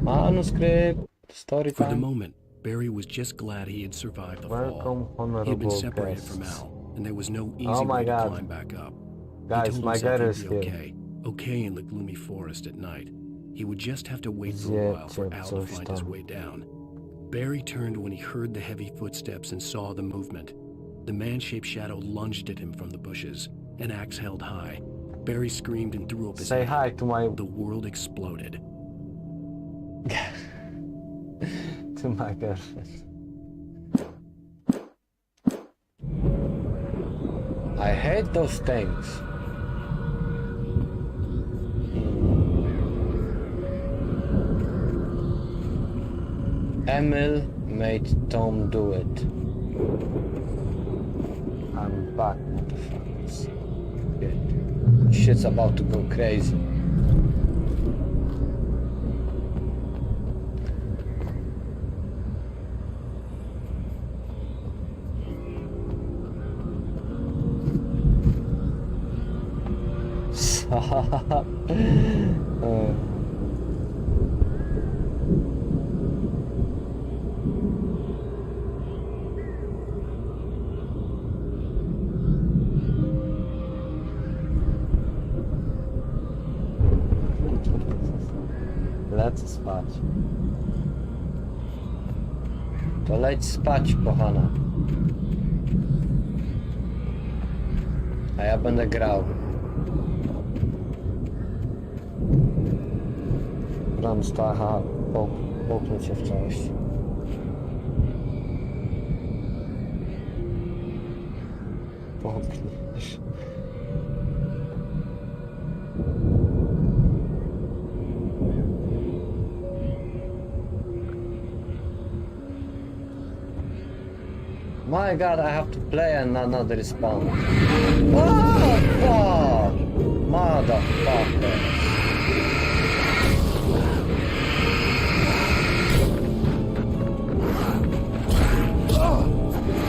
Speaker 1: Manuscript, story
Speaker 2: For the
Speaker 1: time.
Speaker 2: moment, Barry was just glad he had survived the
Speaker 1: Welcome,
Speaker 2: fall. He had been
Speaker 1: honorable
Speaker 2: separated
Speaker 1: guests.
Speaker 2: from Al, and there was no easy
Speaker 1: Oh my
Speaker 2: way to
Speaker 1: God.
Speaker 2: climb back up.
Speaker 1: Guys,
Speaker 2: he told
Speaker 1: my
Speaker 2: himself
Speaker 1: God
Speaker 2: he'd
Speaker 1: is
Speaker 2: be
Speaker 1: here.
Speaker 2: okay. Okay in the gloomy forest at night. He would just have to wait for a
Speaker 1: Yeah,
Speaker 2: while for Al to
Speaker 1: coś
Speaker 2: find his
Speaker 1: tam.
Speaker 2: way down. Barry turned when he heard the heavy footsteps and saw the movement. The man-shaped shadow lunged at him from the bushes, an axe held high. Barry screamed and threw up his
Speaker 1: Say
Speaker 2: hand.
Speaker 1: hi to my
Speaker 2: The world exploded.
Speaker 1: to my girlfriend. I hate those things. Emil made Tom do it. I'm back, motherfuckers. Shit. Shit's about to go crazy. Lecę spać. To leć spać, kochana. A ja będę grał. Ramstacha, połknąć się w całości. Połkniesz. My god, I have to play another spawn. What the fuck? Motherfucker.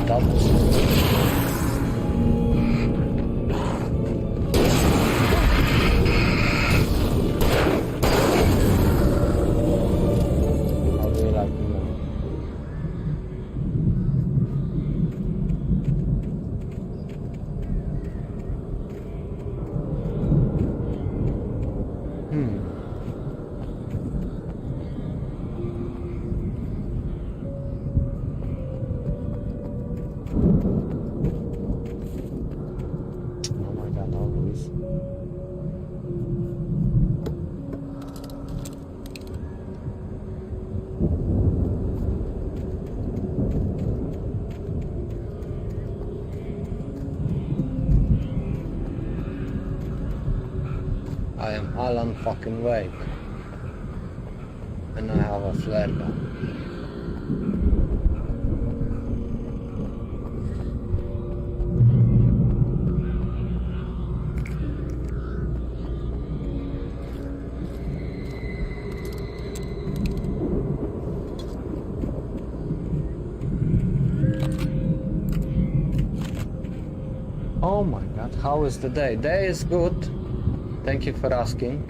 Speaker 1: That was... I am Alan fucking Wake. And I have a flare gun. Oh my god, how is the day? Day is good. Thank you for asking.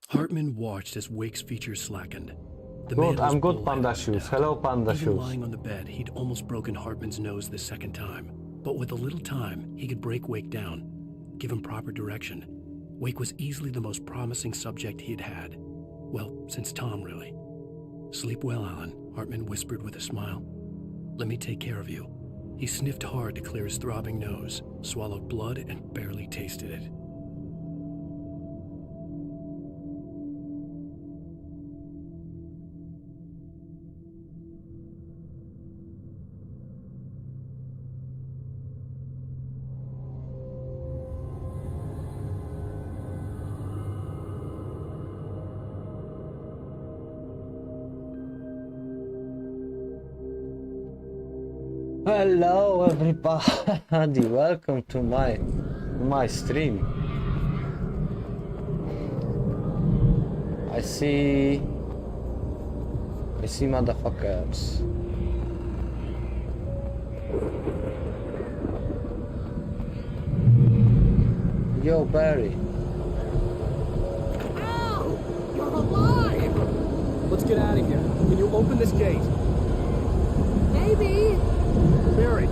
Speaker 2: Hartman watched as Wake's features slackened. The
Speaker 1: Good,
Speaker 2: man was
Speaker 1: I'm good,
Speaker 2: bull-headed
Speaker 1: Panda
Speaker 2: now.
Speaker 1: Shoes. Hello, Panda
Speaker 2: Even
Speaker 1: Shoes.
Speaker 2: lying on the bed, he'd almost broken Hartman's nose the second time. But with a little time, he could break Wake down, give him proper direction. Wake was easily the most promising subject he'd had. Well, since Tom, really. Sleep well, Alan, Hartman whispered with a smile. Let me take care of you. He sniffed hard to clear his throbbing nose, swallowed blood, and barely tasted it.
Speaker 1: Hello everybody, welcome to my stream. I see motherfuckers. Yo Barry.
Speaker 10: Ow! You're alive!
Speaker 11: Let's get out of here. Can you open this gate?
Speaker 10: Maybe.
Speaker 11: Barry.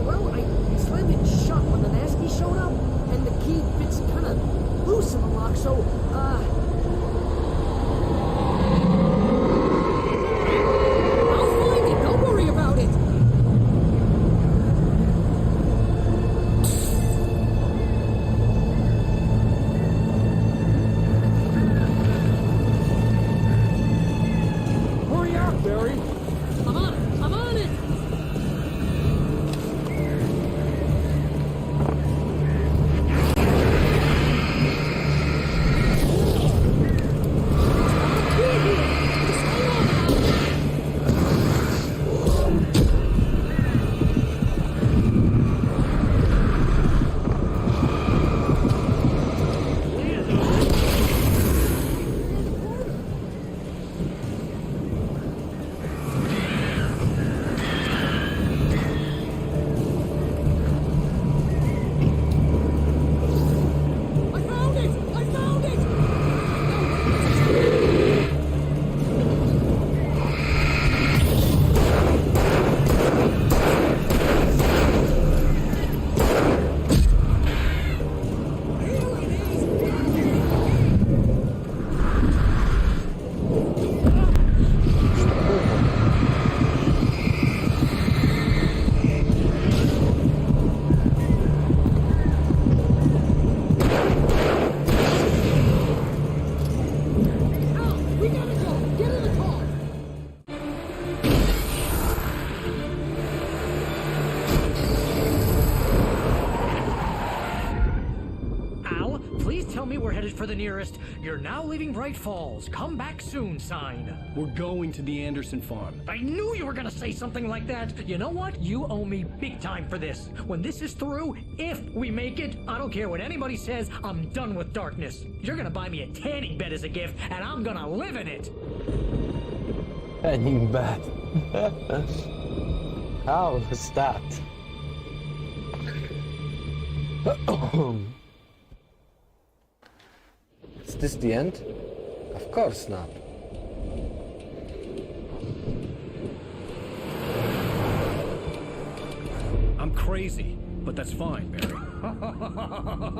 Speaker 10: Well, I slammed it shut when the nasty showed up, and the key fits kind of loose in the lock, so, I'll find it, don't worry about it!
Speaker 13: Please tell me we're headed for the nearest "You're now leaving Bright Falls. Come back soon" sign.
Speaker 2: We're going to the Anderson farm.
Speaker 13: I knew you were gonna say something like that. You know what? You owe me big time for this. When this is through, if we make it, I don't care what anybody says, I'm done with darkness. You're gonna buy me a tanning bed as a gift, and I'm gonna live in it.
Speaker 1: Tanning bed. How was that? Is this the end? Of course not.
Speaker 2: I'm crazy, but that's fine, Barry.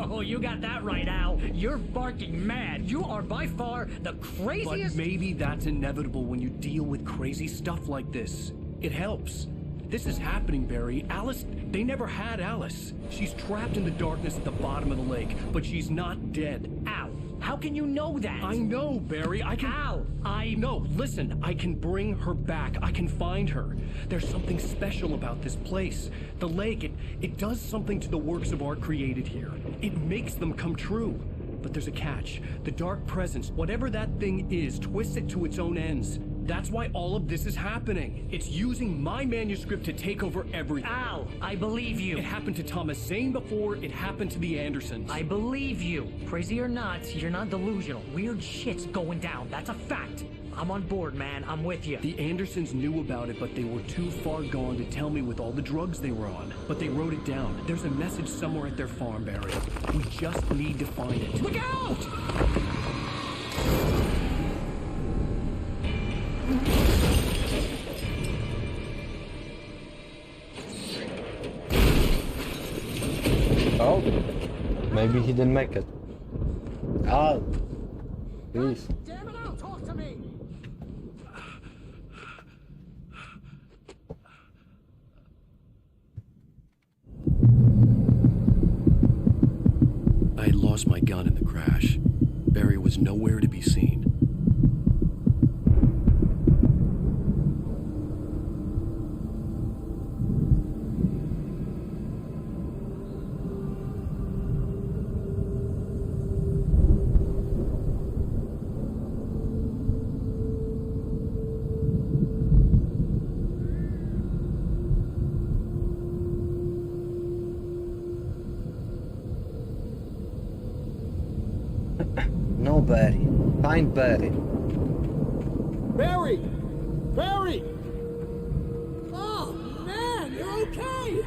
Speaker 13: Oh, you got that right, Al. You're barking mad. You are by far the craziest.
Speaker 2: But maybe that's inevitable when you deal with crazy stuff like this. It helps. This is happening, Barry. Alice, they never had Alice. She's trapped in the darkness at the bottom of the lake, but she's not dead.
Speaker 13: Al, how can you know that?
Speaker 2: I know, Barry. I can...
Speaker 13: Al,
Speaker 2: No, listen. I can bring her back. I can find her. There's something special about this place. The lake, it does something to the works of art created here. It makes them come true. But there's a catch. The dark presence, whatever that thing is, twists it to its own ends. That's why all of this is happening. It's using my manuscript to take over everything.
Speaker 13: Al, I believe you.
Speaker 2: It happened to Thomas Zane before, it happened to the Andersons.
Speaker 13: I believe you. Crazy or not, you're not delusional. Weird shit's going down. That's a fact. I'm on board, man. I'm with you.
Speaker 2: The Andersons knew about it, but they were too far gone to tell me with all the drugs they were on. But they wrote it down. There's a message somewhere at their farm, Barry. We just need to find it.
Speaker 13: Look out!
Speaker 1: Oh, maybe he didn't make it. Al, please.
Speaker 10: Damn it, Al, talk to me!
Speaker 2: I had lost my gun in the crash. Barry was nowhere to be seen.
Speaker 1: No Barry. Find Barry.
Speaker 11: Barry! Barry!
Speaker 10: Oh, man, you're okay!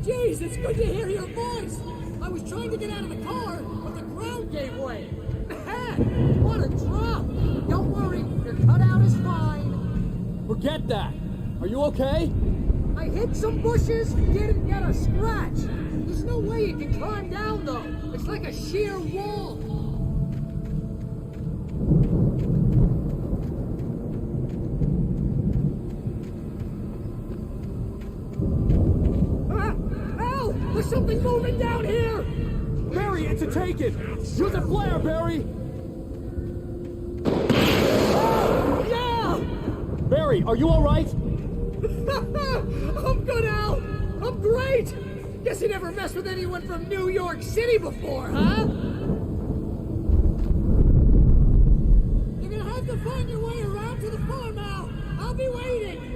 Speaker 10: Jeez, it's good to hear your voice! I was trying to get out of the car, but the ground gave way. Man, what a drop! Don't worry, your cutout is fine.
Speaker 11: Forget that! Are you okay?
Speaker 10: I hit some bushes, didn't get a scratch. There's no way you can climb down, though. It's like a sheer wall. Al! There's something moving down here!
Speaker 11: Barry, it's a take-it! Use a flare, Barry!
Speaker 10: Yeah!
Speaker 11: Barry, are you alright?
Speaker 10: I'm good, Al! I'm great! Guess you never messed with anyone from New York City before, huh? You're gonna have to find your way around to the farm, Al. I'll be waiting.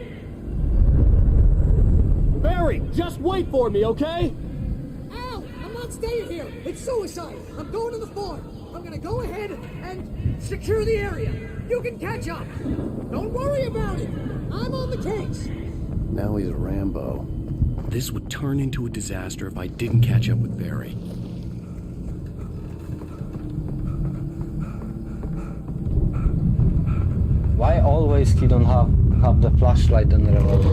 Speaker 11: Barry, just wait for me, okay?
Speaker 10: Al, I'm not staying here. It's suicide. I'm going to the farm. I'm gonna go ahead and secure the area. You can catch up. Don't worry about it. I'm on the case.
Speaker 2: Now he's Rambo. This would turn into a disaster if I didn't catch up with Barry.
Speaker 1: Why always he don't have the flashlight and revolver?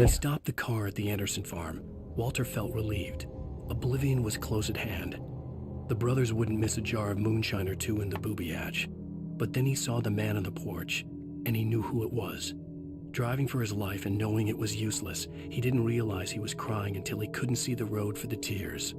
Speaker 2: he stopped the car at the Anderson farm, Walter felt relieved. Oblivion was close at hand. The brothers wouldn't miss a jar of moonshine or two in the booby hatch. But then he saw the man on the porch, and he knew who it was. Driving for his life and knowing it was useless, he didn't realize he was crying until he couldn't see the road for the tears.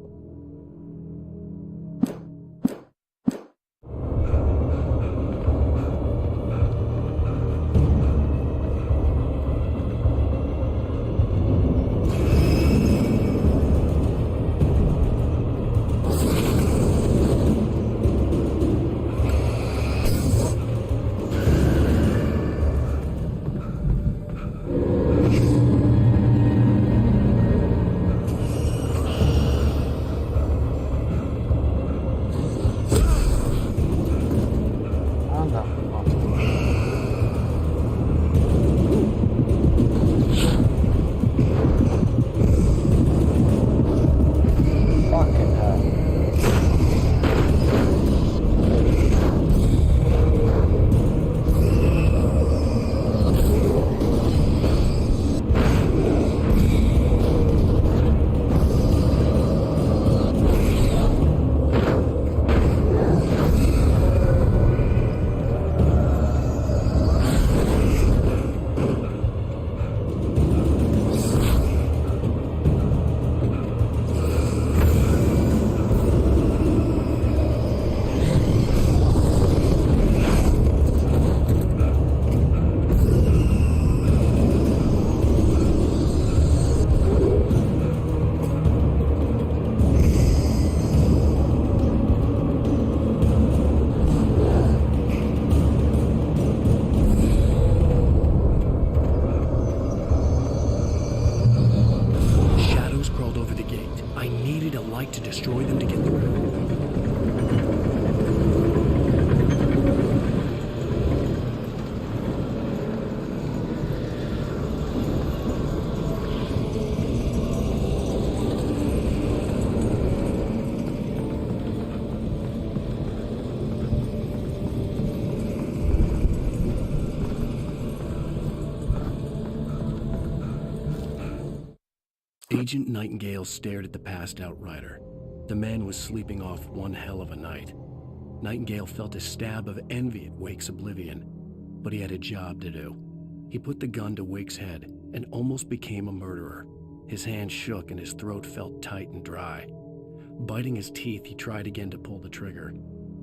Speaker 2: To destroy them to get through. Agent Nightingale stared at the passed-out rider. The man was sleeping off one hell of a night. Nightingale felt a stab of envy at Wake's oblivion, but he had a job to do. He put the gun to Wake's head and almost became a murderer. His hand shook and his throat felt tight and dry. Biting his teeth, he tried again to pull the trigger.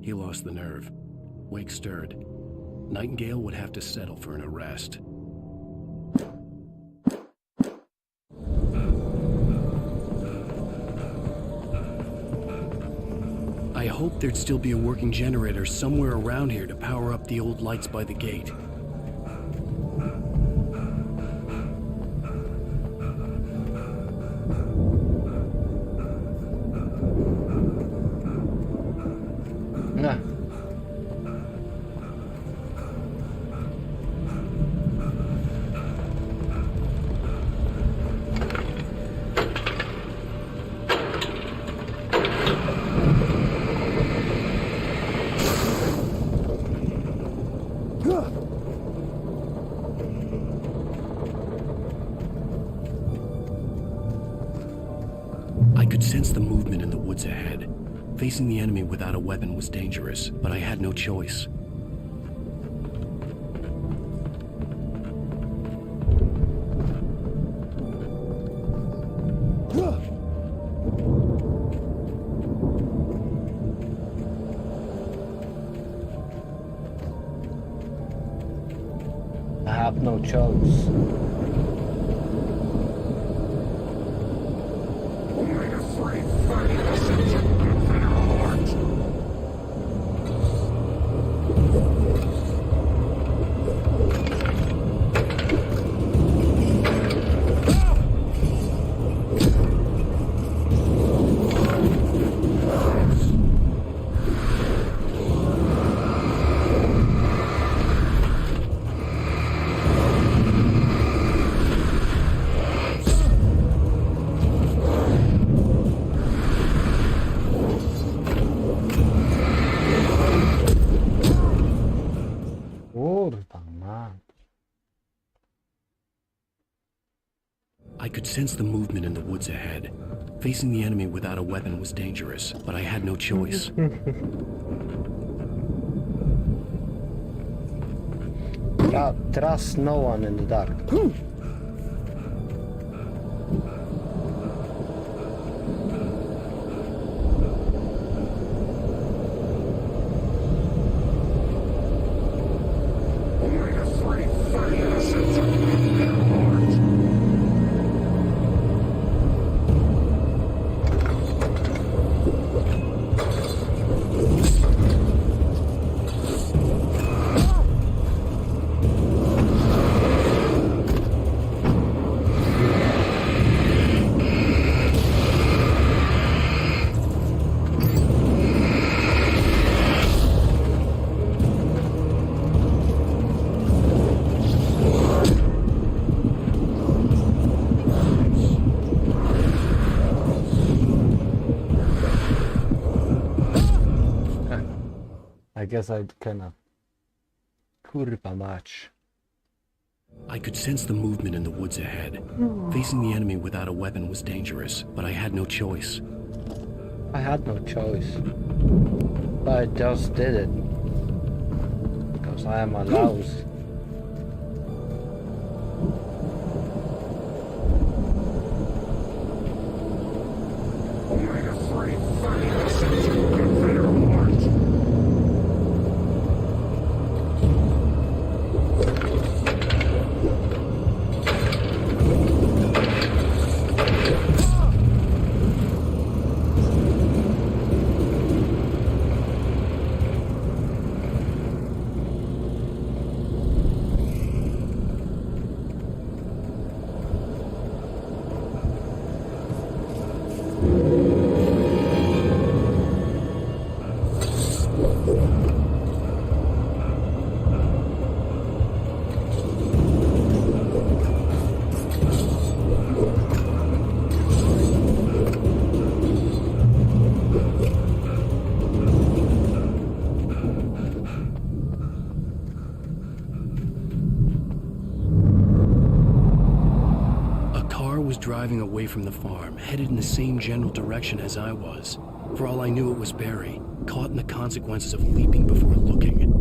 Speaker 2: He lost the nerve. Wake stirred. Nightingale would have to settle for an arrest. I hoped there'd still be a working generator somewhere around here to power up the old lights by the gate.
Speaker 1: Nah.
Speaker 2: I could sense the movement in the woods ahead. Facing the enemy without a weapon was dangerous, but I had no choice.
Speaker 1: I have no choice.
Speaker 2: sense the movement in the woods ahead. Facing the enemy without a weapon was dangerous, but I had no choice.
Speaker 1: Trust no one in the dark. I guess I cannot. Kurwa mać.
Speaker 2: I could sense the movement in the woods ahead. Facing the enemy without a weapon was dangerous, but I had no choice.
Speaker 1: I had no choice. But I just did it. Because I am a louse.
Speaker 2: Driving away from the farm, headed in the same general direction as I was. For all I knew, it was Barry, caught in the consequences of leaping before looking.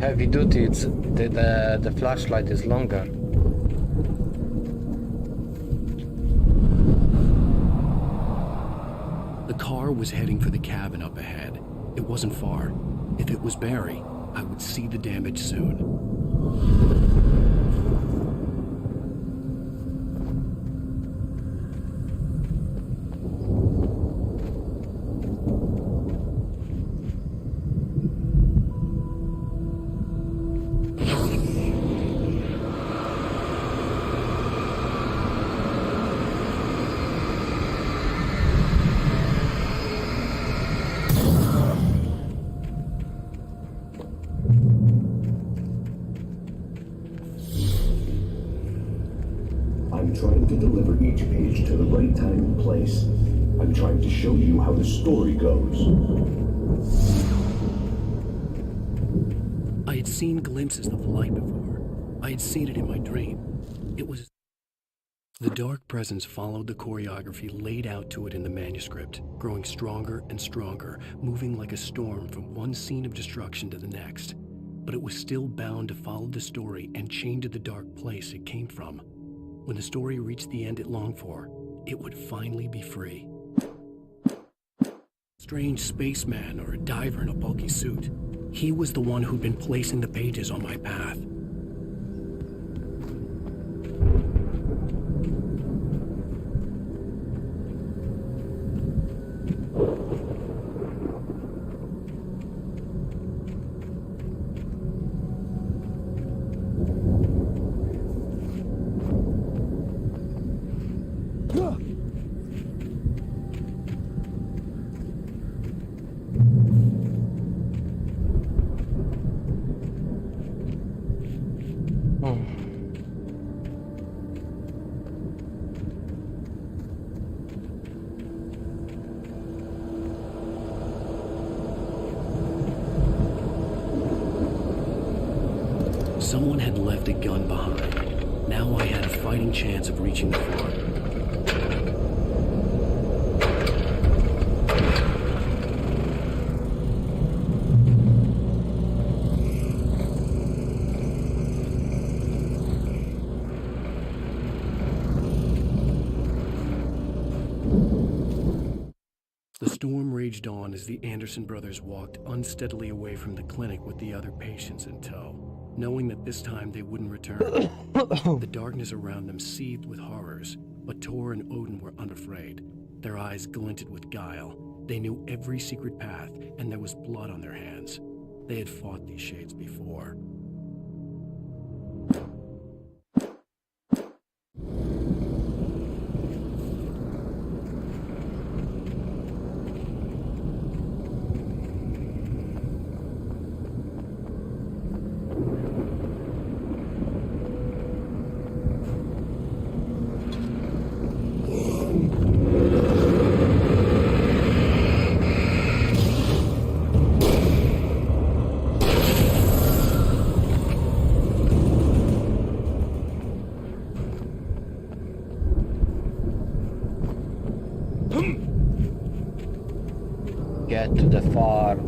Speaker 1: Heavy duty, it's the flashlight is longer.
Speaker 2: The car was heading for the cabin up ahead. It wasn't far. If it was Barry, I would see the damage soon.
Speaker 14: I'm trying to deliver each page to the right time and place. I'm trying to show you how the story goes.
Speaker 2: I had seen glimpses of the light before. I had seen it in my dream. It was... The dark presence followed the choreography laid out to it in the manuscript, growing stronger and stronger, moving like a storm from one scene of destruction to the next. But it was still bound to follow the story and chained to the dark place it came from. When the story reached the end it longed for, it would finally be free. Strange spaceman or a diver in a bulky suit. He was the one who'd been placing the pages on my path. Someone had left a gun behind. Now I had a fighting chance of reaching the farm. The storm raged on as the Anderson brothers walked unsteadily away from the clinic with the other patients in tow, knowing that this time they wouldn't return. The darkness around them seethed with horrors, but Tor and Odin were unafraid. Their eyes glinted with guile. They knew every secret path, and there was blood on their hands. They had fought these shades before.
Speaker 1: Get to the farm.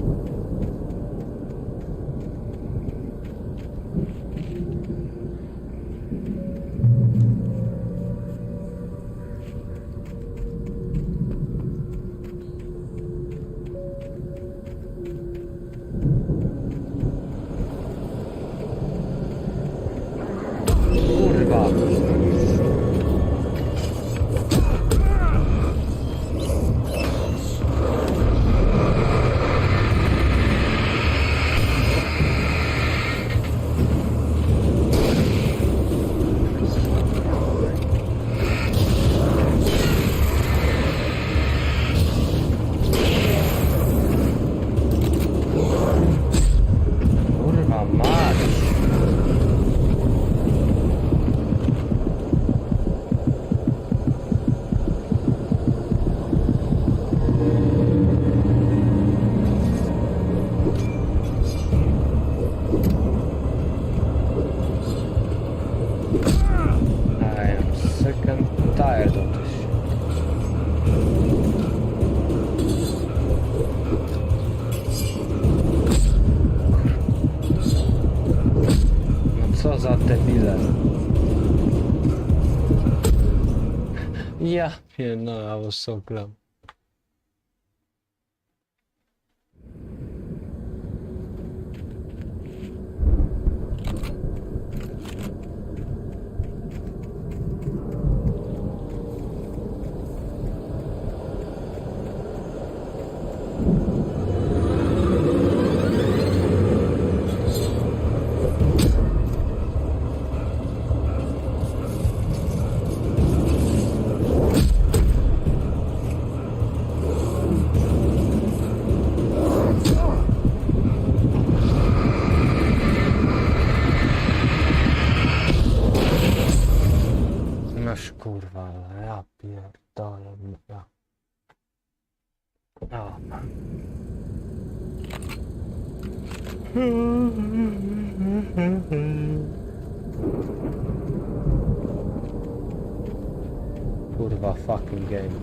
Speaker 1: Co za debile. Yeah, no, I was so close. Noż kurwa, ja pierdolę. Ja. O. Kurwa, fucking game.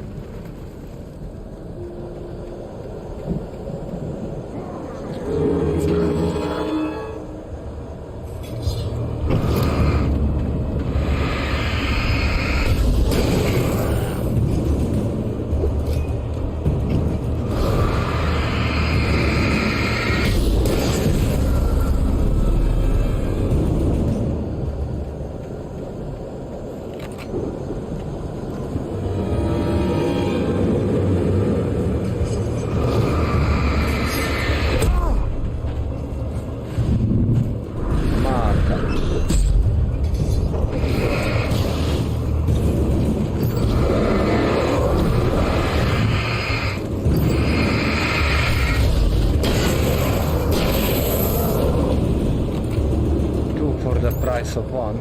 Speaker 1: price of one.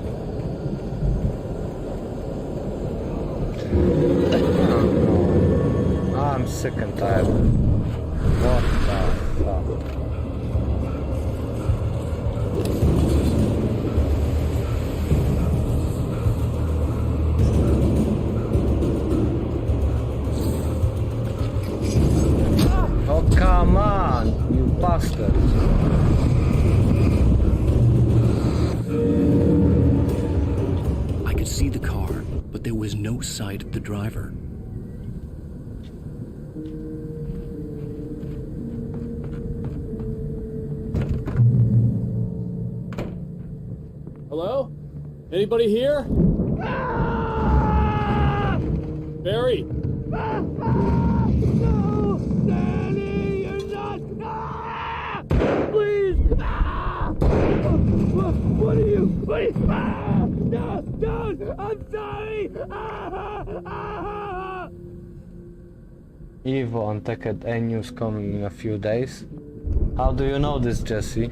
Speaker 1: I'm sick and tired. What the fuck? Oh, come on, you bastard.
Speaker 2: I could see the car, but there was no sight of the driver.
Speaker 11: Hello? Anybody here? Barry?
Speaker 12: No! Danny, you're not! Ah! Please! Ah! What are you? Please! Ah! No! Don't! I'm sorry! Ah! Ah!
Speaker 1: Evo on Tech A news coming in a few days. How do you know this, Jesse?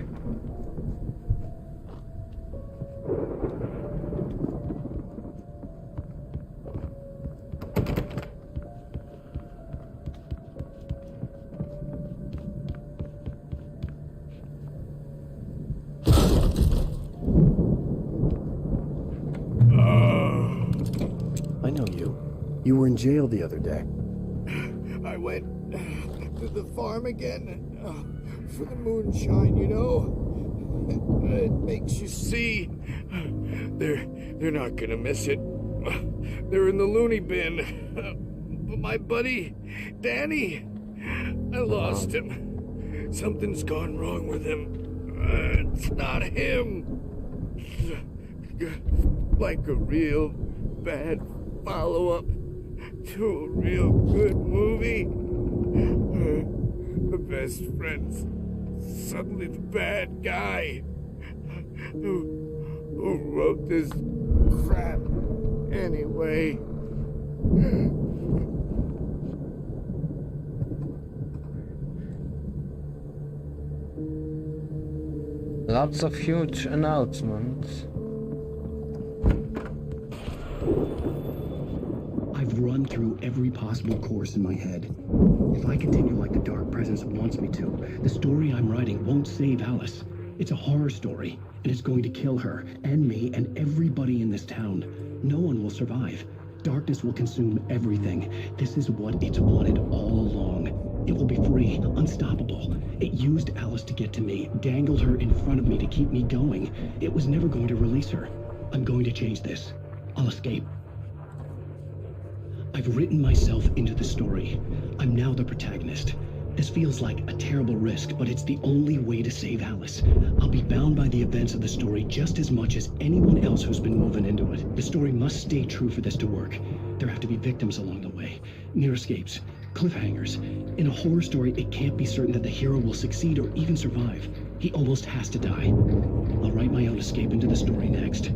Speaker 2: I know you. You were in jail the other day.
Speaker 12: I went to the farm again for the moonshine, you know. It makes you see. They're not gonna miss it. They're in the loony bin. But my buddy, Danny, I lost him. Something's gone wrong with him. It's not him. Like a real bad follow-up to a real good movie. The best friend's suddenly the bad guy who wrote this crap anyway.
Speaker 1: Lots of huge announcements.
Speaker 2: I've run through every possible course in my head. If I continue like the Dark Presence wants me to, the story I'm writing won't save Alice. It's a horror story, and it's going to kill her, and me, and everybody in this town. No one will survive. Darkness will consume everything. This is what it's wanted all along. It will be free, unstoppable. It used Alice to get to me, dangled her in front of me to keep me going. It was never going to release her. I'm going to change this. I'll escape. I've written myself into the story. I'm now the protagonist. This feels like a terrible risk, but it's the only way to save Alice. I'll be bound by the events of the story just as much as anyone else who's been woven into it. The story must stay true for this to work. There have to be victims along the way, near escapes, cliffhangers. In a horror story, it can't be certain that the hero will succeed or even survive. He almost has to die. I'll write my own escape into the story next.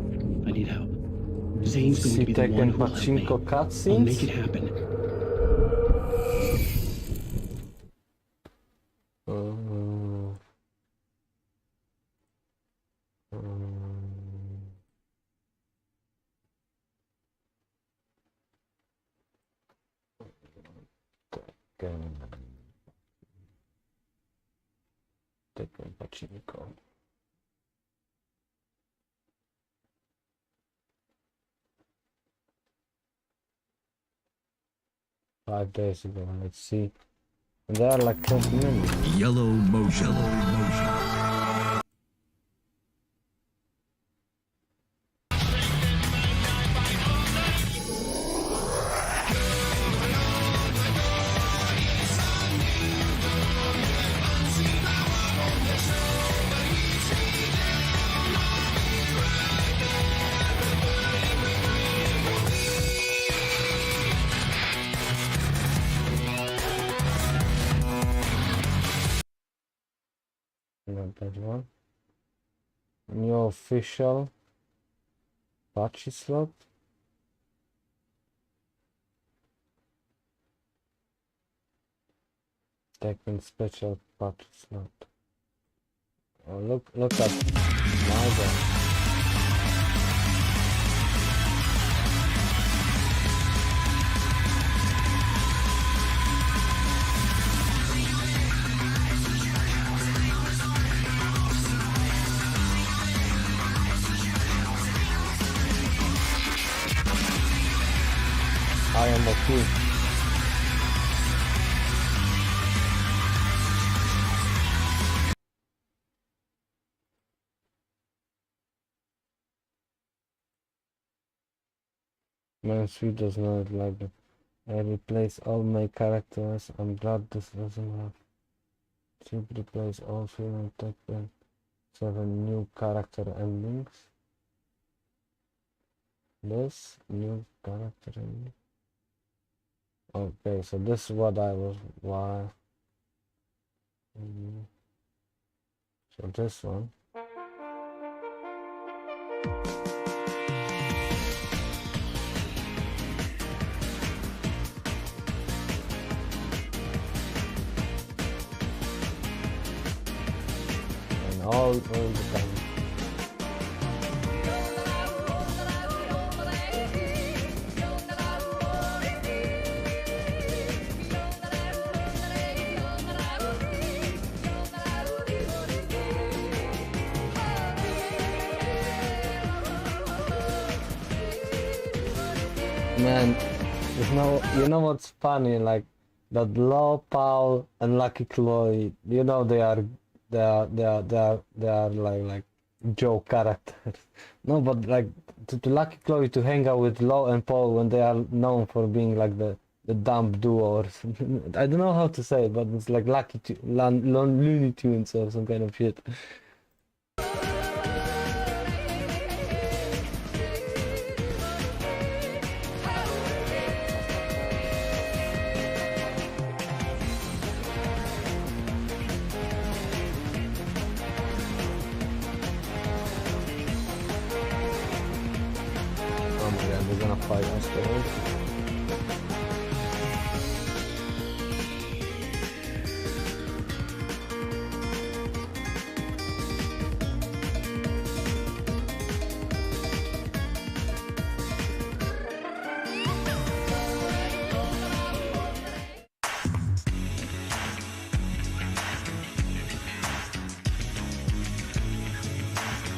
Speaker 2: I need help. Zane's going to be the one who will help me. I'll make it happen.
Speaker 1: Tekken Pachinko. Five days ago, let's see. And they are like 20 minutes.
Speaker 15: Yellow motion. Yellow motion.
Speaker 1: Not that one. New official patchy slot. Tekken special patchy slot. Oh, look at my god. I am of you. My suite does not like it. I replace all my characters. I'm glad this doesn't have to replace all film tech and 7 new character endings. This new character ending. Okay, so this is what I was so this one. And all the time. Man, you know what's funny? Like that Law, Paul, and Lucky Chloe. You know they are like joke characters. No, but like to Lucky Chloe to hang out with Law and Paul when they are known for being like the dumb duo or something. I don't know how to say it, but it's like Looney Tunes or some kind of shit. Oh my god, we're gonna fight asteroids.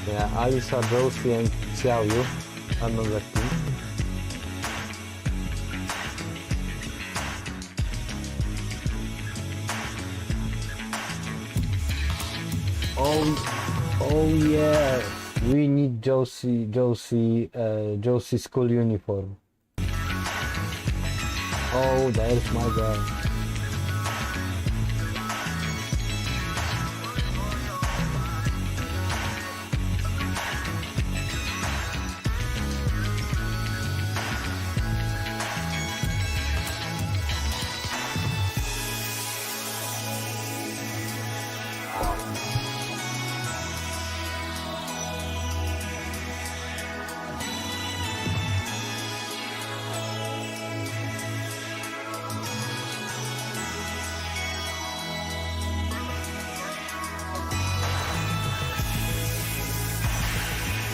Speaker 1: Yeah, Alisa, Josie, and Xiaoyu are not that team. Oh yeah, we need Josie school uniform. Oh, there's my guy.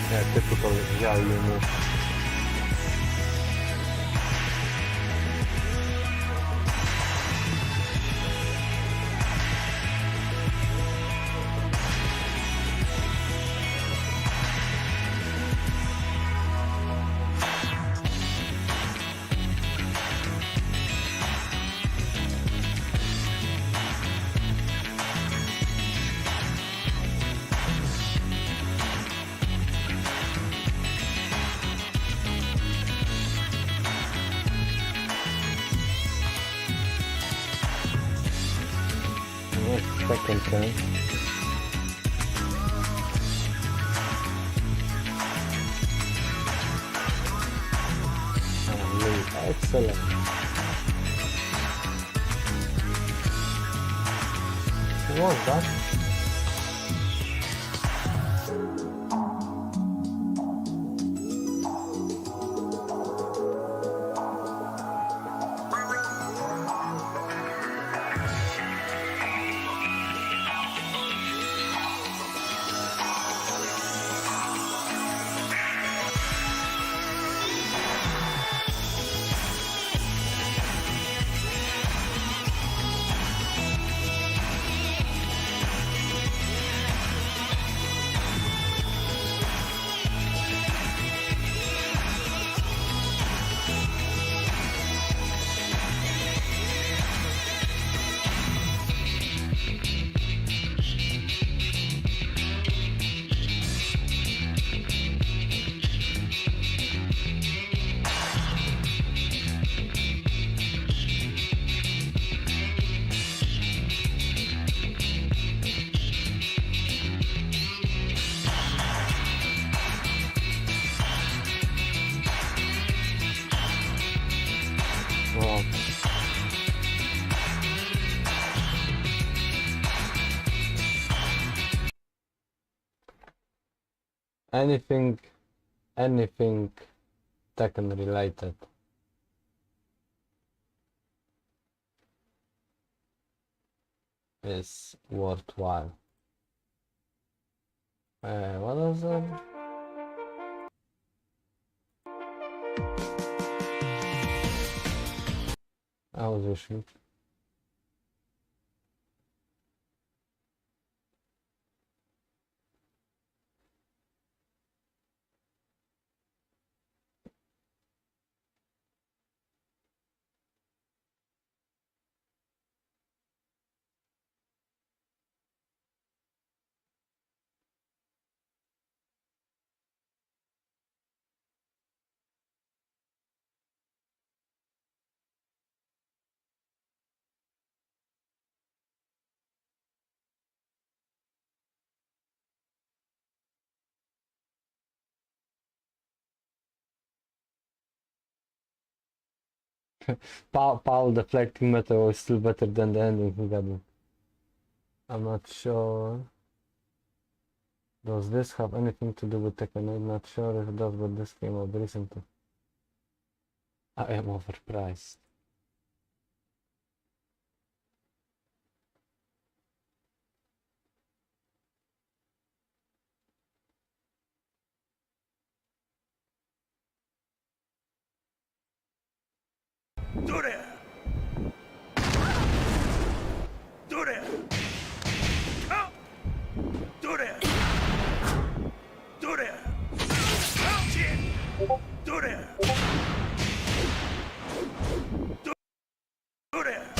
Speaker 1: Yeah, typical Xiao Yu. Second turn. Excellent. What was that? anything Tekken related. Is worthwhile. What was that? I was wishing. Paul deflecting meteor is still better than the ending he got. I'm not sure. Does this have anything to do with Tekken? I'm not sure if it does, but this came out recently. I am overpriced.
Speaker 7: Do there! Do there! Come! Do there! Do there! Come, kid! Do there! Do there!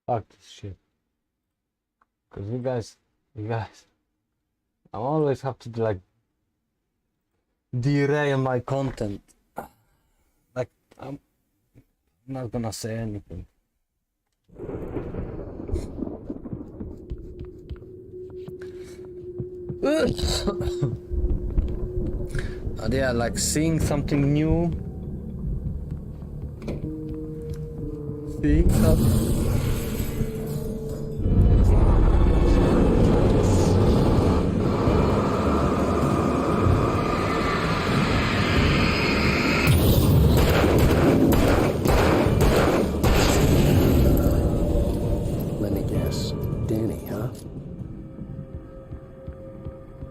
Speaker 1: Fuck this shit. Cause you guys, I always have to like derail my content. Like I'm not gonna say anything. Yeah, like seeing something new. Seeing something.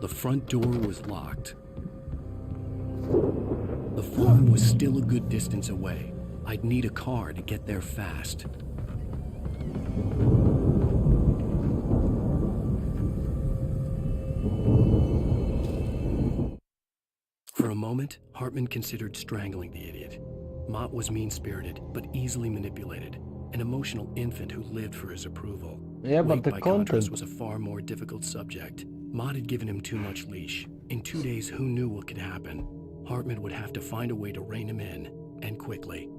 Speaker 2: The front door was locked. The farm was still a good distance away. I'd need a car to get there fast. For a moment, Hartman considered strangling the idiot. Mott was mean-spirited, but easily manipulated. An emotional infant who lived for his approval.
Speaker 1: Yeah, but
Speaker 2: Wade,
Speaker 1: the
Speaker 2: by
Speaker 1: content
Speaker 2: contrast, was a far more difficult subject. Mott had given him too much leash. In 2 days, who knew what could happen? Hartman would have to find a way to rein him in, and quickly.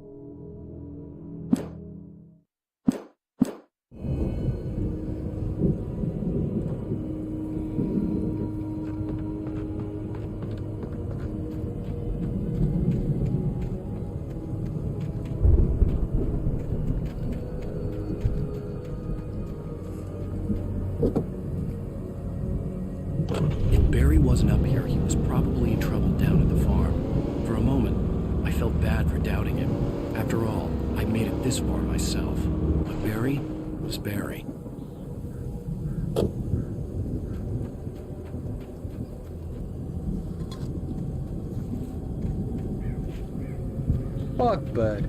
Speaker 2: bad for doubting him. After all, I made it this far myself. But Barry was Barry.
Speaker 1: Fuck, Barry.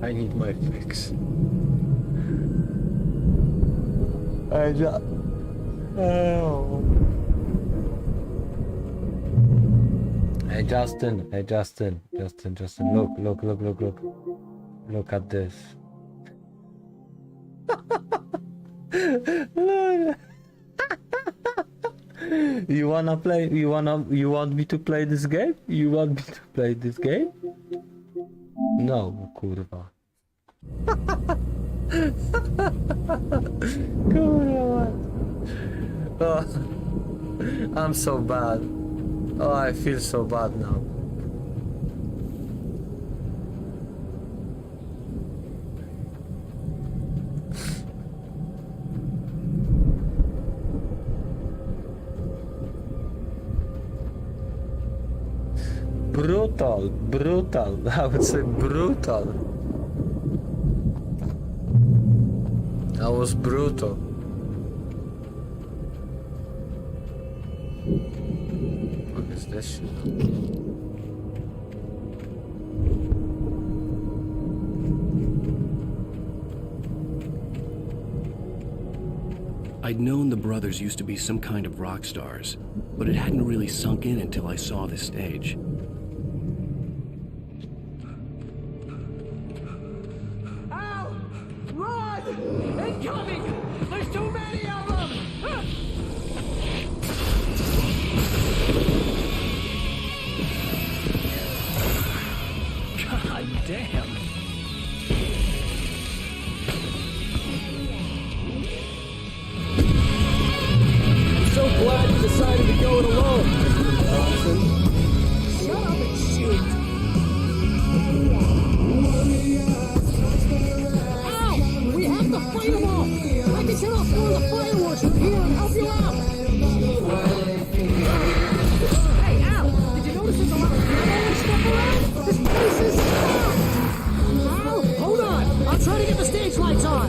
Speaker 1: I need my fix. I just... Oh. Hey Justin, Justin, look. Look at this. You wanna play? You want me to play this game? You want me to play this game? No, kurwa. Kurwa. Oh, I'm so bad. Oh, I feel so bad now. Brutal. I would say brutal. That was brutal. What is this shit?
Speaker 2: I'd known the brothers used to be some kind of rock stars, but it hadn't really sunk in until I saw this stage.
Speaker 10: Incoming! There's too many of them!
Speaker 2: God damn!
Speaker 10: fight them off! I can set off more of the fireworks from here and help you out! Hey, Al! Did you notice there's a lot of ammo and stuff around? This place is stocked! Al, hold on! I'm trying to get the stage lights on!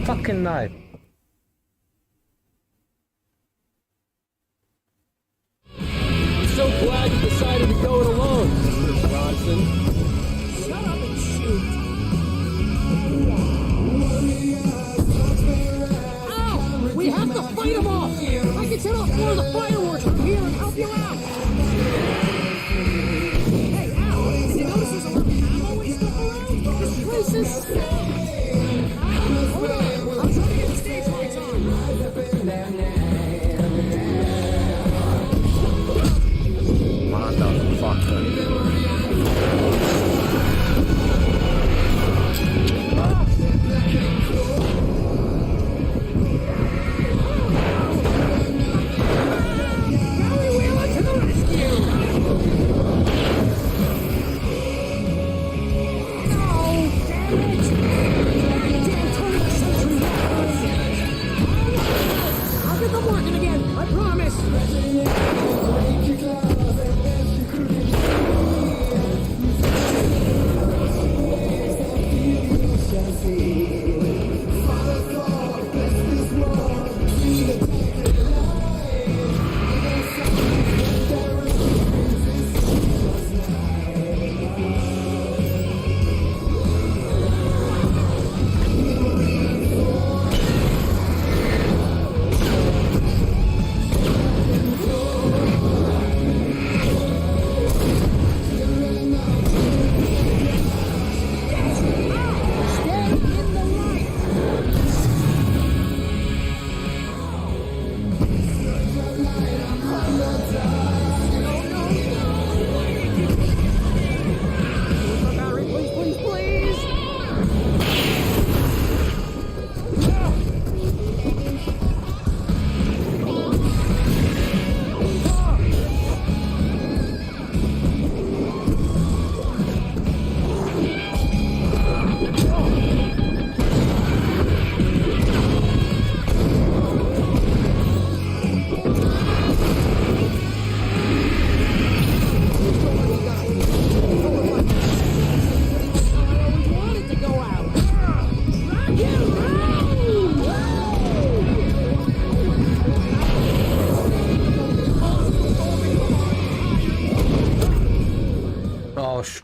Speaker 1: Fucking knife.
Speaker 11: I'm so glad you decided to go it alone, Mr. Bronson.
Speaker 10: Shut up and shoot! Ow! We have to fight them off! I can set off more of the fireworks from here and help you out! Hey, Al! Did you notice there's a lot of ammo and stuff around? This place is stocked! Hold on! I'm trying to get the stage lights on!
Speaker 1: Motherfucker.
Speaker 10: No! Damn it! Damn 20th century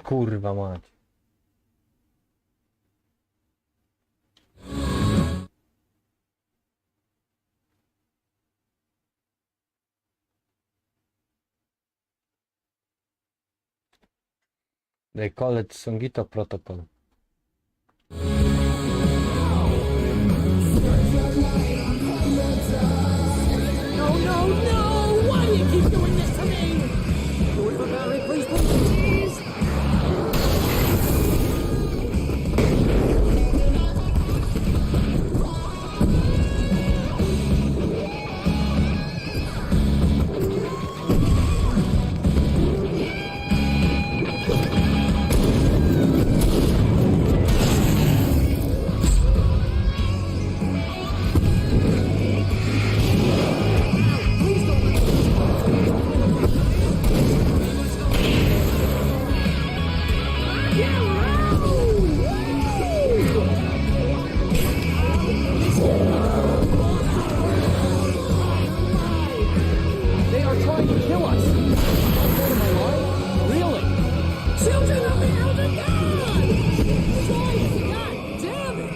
Speaker 1: Kurwa mać. They call it Songitto protocol.
Speaker 10: No, no, no! Why do you keep doing this to me? Do it for Barry, please, please!
Speaker 11: They are trying to kill us. Am I right? Really?
Speaker 10: Children of the Elder God! Joyce, God damn it!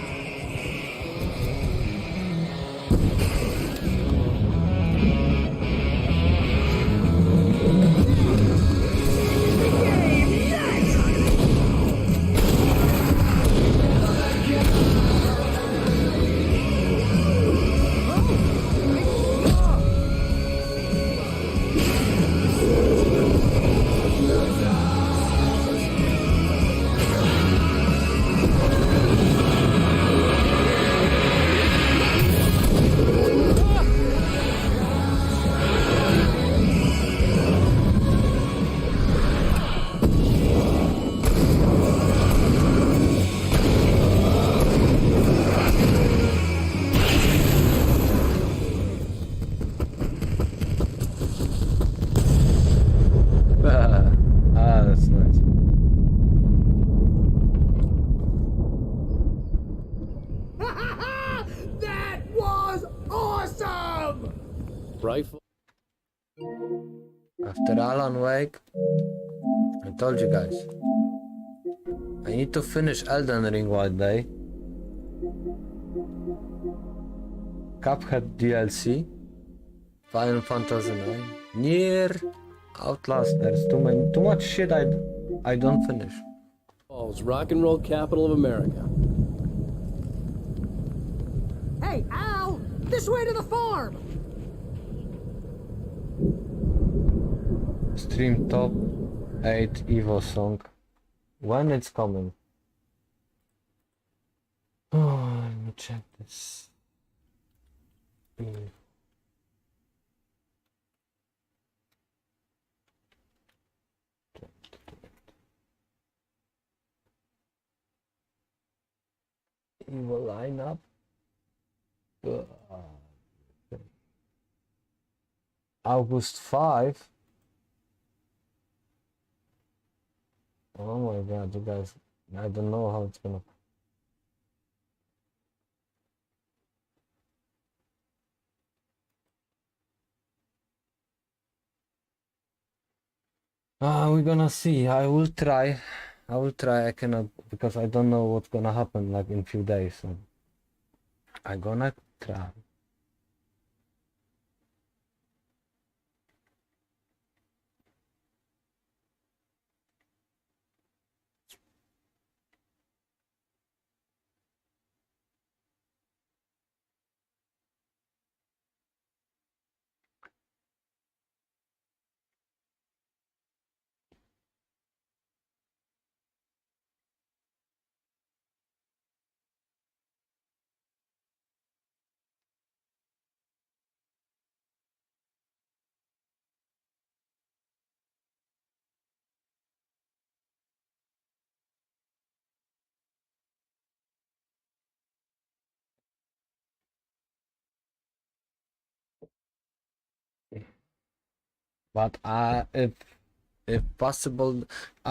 Speaker 1: That's nice.
Speaker 10: That was awesome!
Speaker 11: Rifle.
Speaker 1: After Alan Wake, I told you guys, I need to finish Elden Ring one day. Cuphead DLC, Final Fantasy 9, Nier, Outlast. There's too much shit I don't finish.
Speaker 11: Falls, rock and roll capital of America.
Speaker 10: Hey, Al! This way to the farm!
Speaker 1: Stream top 8 Evo song. When it's coming? Oh, let me check this. Evo lineup. August 5. Oh my god, you guys, I don't know how it's gonna. We're gonna see. I will try. I cannot, because I don't know what's gonna happen like in few days. So I'm gonna try. But if possible,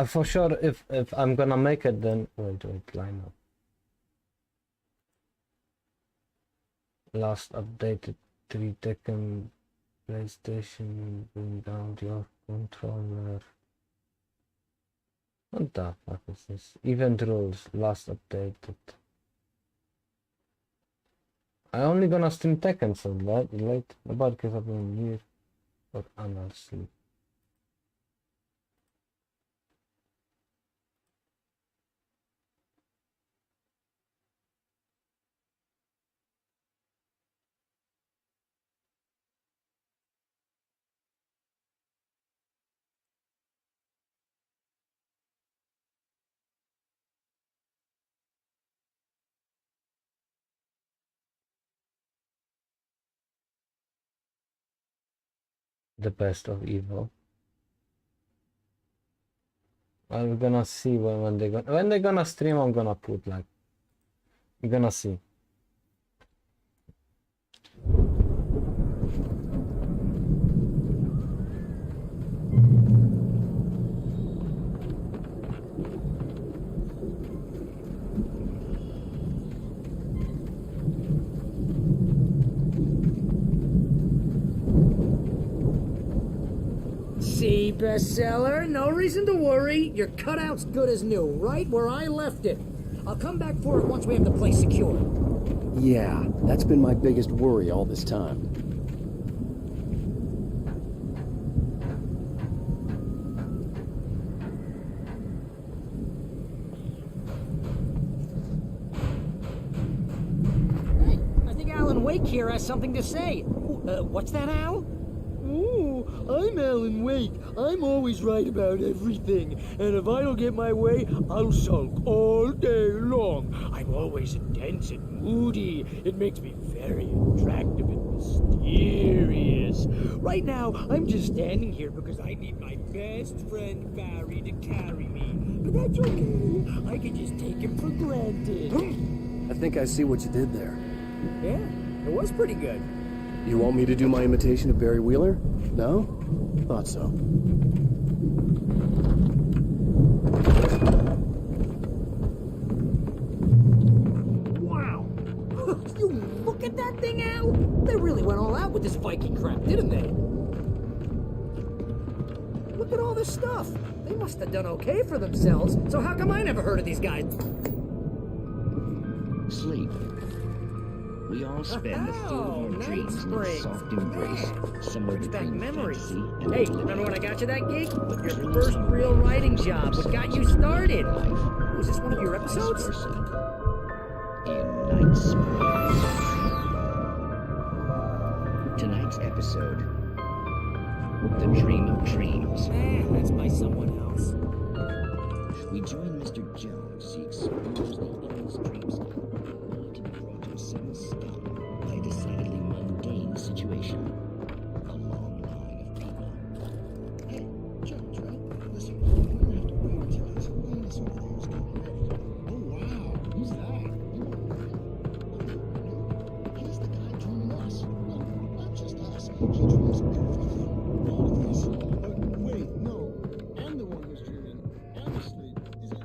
Speaker 1: for sure, if I'm gonna make it, then wait, line up. Last updated 3 Tekken PlayStation, bring down your controller. What the fuck is this? Event rules, last updated. I only gonna stream Tekken soon, right? Late. About cause I've been here. But I'm not asleep. The best of evil. Well, we're gonna see when they're gonna stream. I'm gonna put like, you're gonna see.
Speaker 13: See, bestseller, no reason to worry. Your cutout's good as new, right where I left it. I'll come back for it once we have the place secure.
Speaker 2: Yeah, that's been my biggest worry all this time.
Speaker 13: Hey, I think Alan Wake here has something to say. What's that, Al?
Speaker 11: Ooh, I'm Alan Wake. I'm always right about everything. And if I don't get my way, I'll sulk all day long. I'm always intense and moody. It makes me very attractive and mysterious. Right now, I'm just standing here because I need my best friend Barry to carry me. But that's okay. I can just take him for granted.
Speaker 2: I think I see what you did there.
Speaker 13: Yeah, it was pretty good.
Speaker 2: You want me to do my imitation of Barry Wheeler? No? Thought so.
Speaker 13: Wow! You look at that thing, Al! They really went all out with this Viking crap, didn't they? Look at all this stuff. They must have done okay for themselves. So how come I never heard of these guys?
Speaker 16: Sleep. We all spend a few of our dreams in a soft embrace, somewhere between fantasy and
Speaker 13: Hey, remember when I got you that gig? Your first real writing job, what got you started? Was this one of your episodes?
Speaker 16: In Night Springs. Tonight's episode, The Dream of Dreams.
Speaker 13: That's by someone else.
Speaker 16: We join Mr. Jones as he explores the endless dreamscape, only to be brought to a sudden stop by a decidedly mundane situation. A long line of people.
Speaker 17: Hey, Jones, right? Listen, you're gonna have to wait until his holiness over there is getting ready. Oh, wow. Who's that? You won't know. He's the guy dreaming us. Well, not just us. He dreams everything. All of this. Wait, no. I'm the one who's dreaming. I'm asleep. Is it?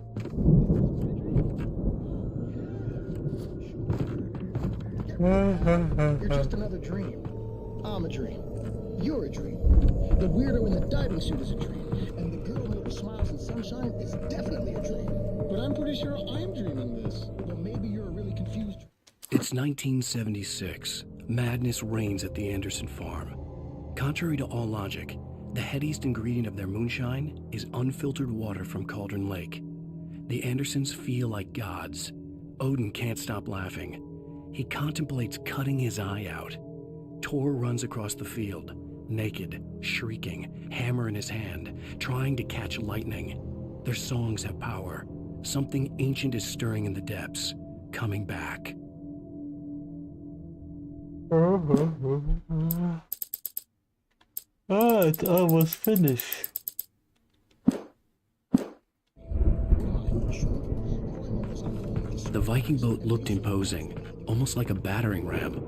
Speaker 17: You're just another dream. I'm a dream. You're a dream. The weirdo in the diving suit is a dream. And the girl who smiles in sunshine is definitely a dream. But I'm pretty sure I'm dreaming this. Well, maybe you're a really confused...
Speaker 2: It's 1976. Madness reigns at the Anderson farm. Contrary to all logic, the headiest ingredient of their moonshine is unfiltered water from Cauldron Lake. The Andersons feel like gods. Odin can't stop laughing. He contemplates cutting his eye out. Tor runs across the field, naked, shrieking, hammer in his hand, trying to catch lightning. Their songs have power. Something ancient is stirring in the depths, coming back.
Speaker 1: It's almost finished.
Speaker 2: The Viking boat looked imposing, almost like a battering ram.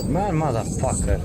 Speaker 1: Man, motherfucker.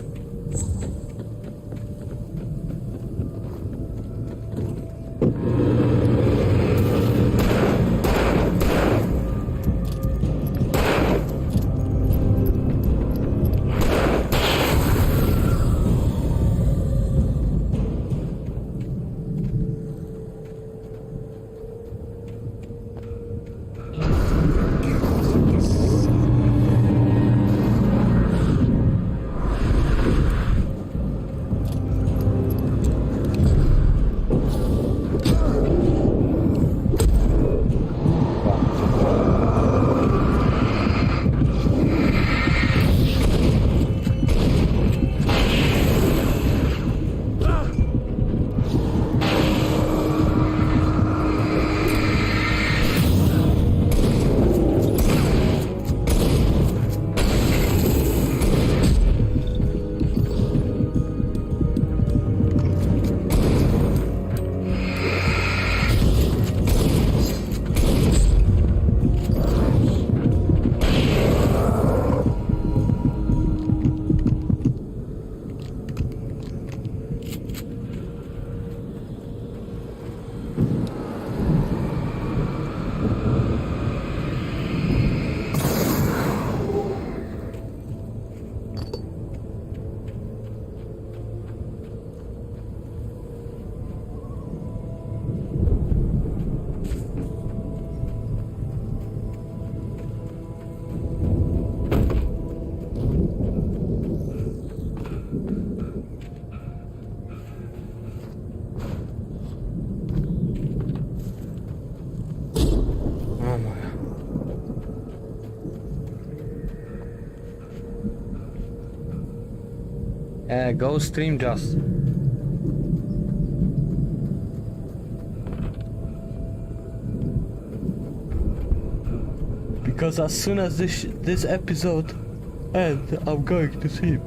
Speaker 1: Go stream just. Because as soon as this episode ends, I'm going to sleep.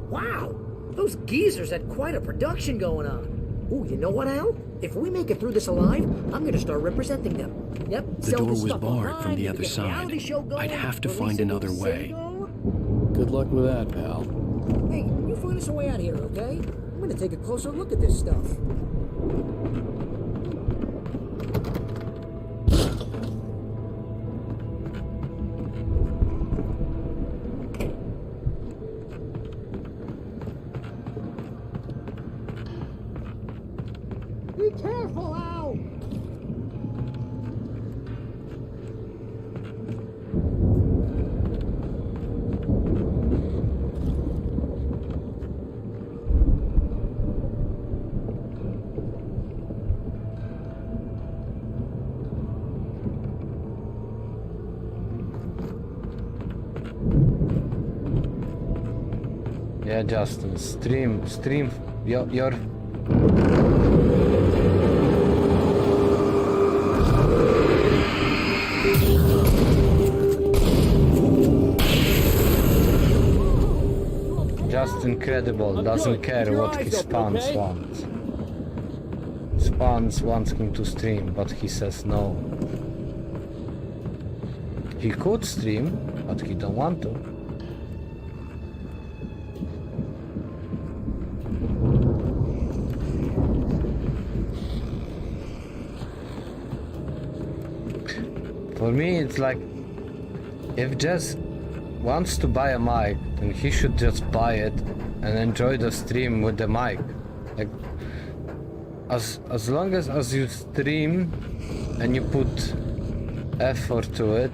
Speaker 10: Wow! Those geezers had quite a production going on. Ooh, you know what, Al? If we make it through this alive, I'm gonna start representing them. Yep,
Speaker 2: The door was barred from the other side. I'd have to find another way.
Speaker 18: Good luck with that, pal.
Speaker 10: Hey, you find us a way out of here, okay? I'm gonna take a closer look at this stuff. Be careful, Al!
Speaker 1: Yeah, Justin, stream, your just incredible, doesn't care what his fans want. His fans want him to stream, but he says no. He could stream, but he don't want to. For me, it's like, if Jess wants to buy a mic, then he should just buy it and enjoy the stream with the mic. Like, as long as you stream and you put effort to it.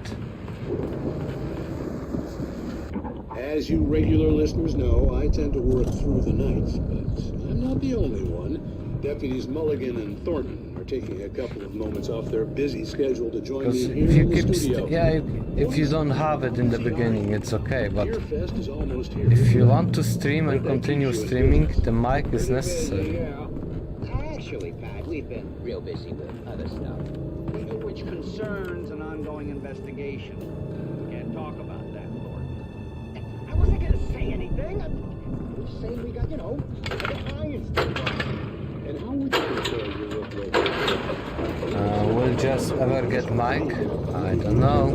Speaker 19: As you regular listeners know, I tend to work through the nights, but I'm not the only one. Deputies Mulligan and Thornton are taking a couple of moments off their busy schedule to join
Speaker 1: Because
Speaker 19: me here
Speaker 1: if you
Speaker 19: in the
Speaker 1: keep,
Speaker 19: studio.
Speaker 1: if you don't have it in the beginning, it's okay. But
Speaker 19: Beerfest is almost here.
Speaker 1: if you want to stream and continue streaming, the mic is necessary.
Speaker 20: Actually, Pat, we've been real busy with other stuff, which concerns an ongoing investigation. Can't talk about that, Thornton. I wasn't gonna say anything. I'm just saying we got, the iron stuff.
Speaker 19: And how would you prefer your workload?
Speaker 1: Will Jess ever get mic? I don't know.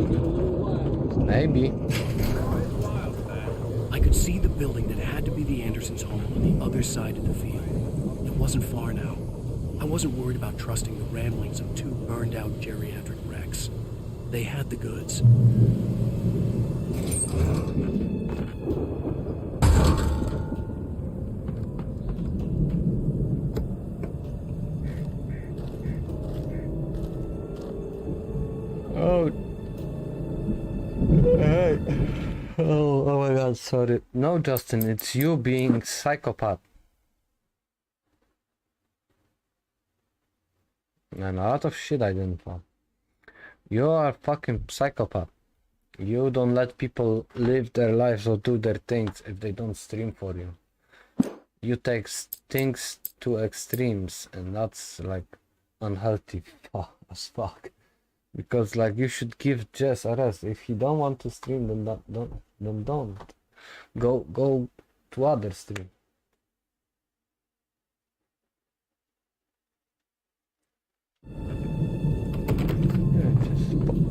Speaker 1: Maybe.
Speaker 2: I could see the building that had to be the Andersons' home on the other side of the field. It wasn't far now. I wasn't worried about trusting the ramblings of two burned-out geriatric wrecks. They had the goods.
Speaker 1: Oh. Hey. Oh my god, sorry. No, Justin, it's you being psychopath. And a lot of shit I didn't know. You are fucking psychopath. You don't let people live their lives or do their things if they don't stream for you. You take things to extremes, and that's like unhealthy as fuck. Because like you should give Jess a rest. If he don't want to stream, then don't. Go to other stream.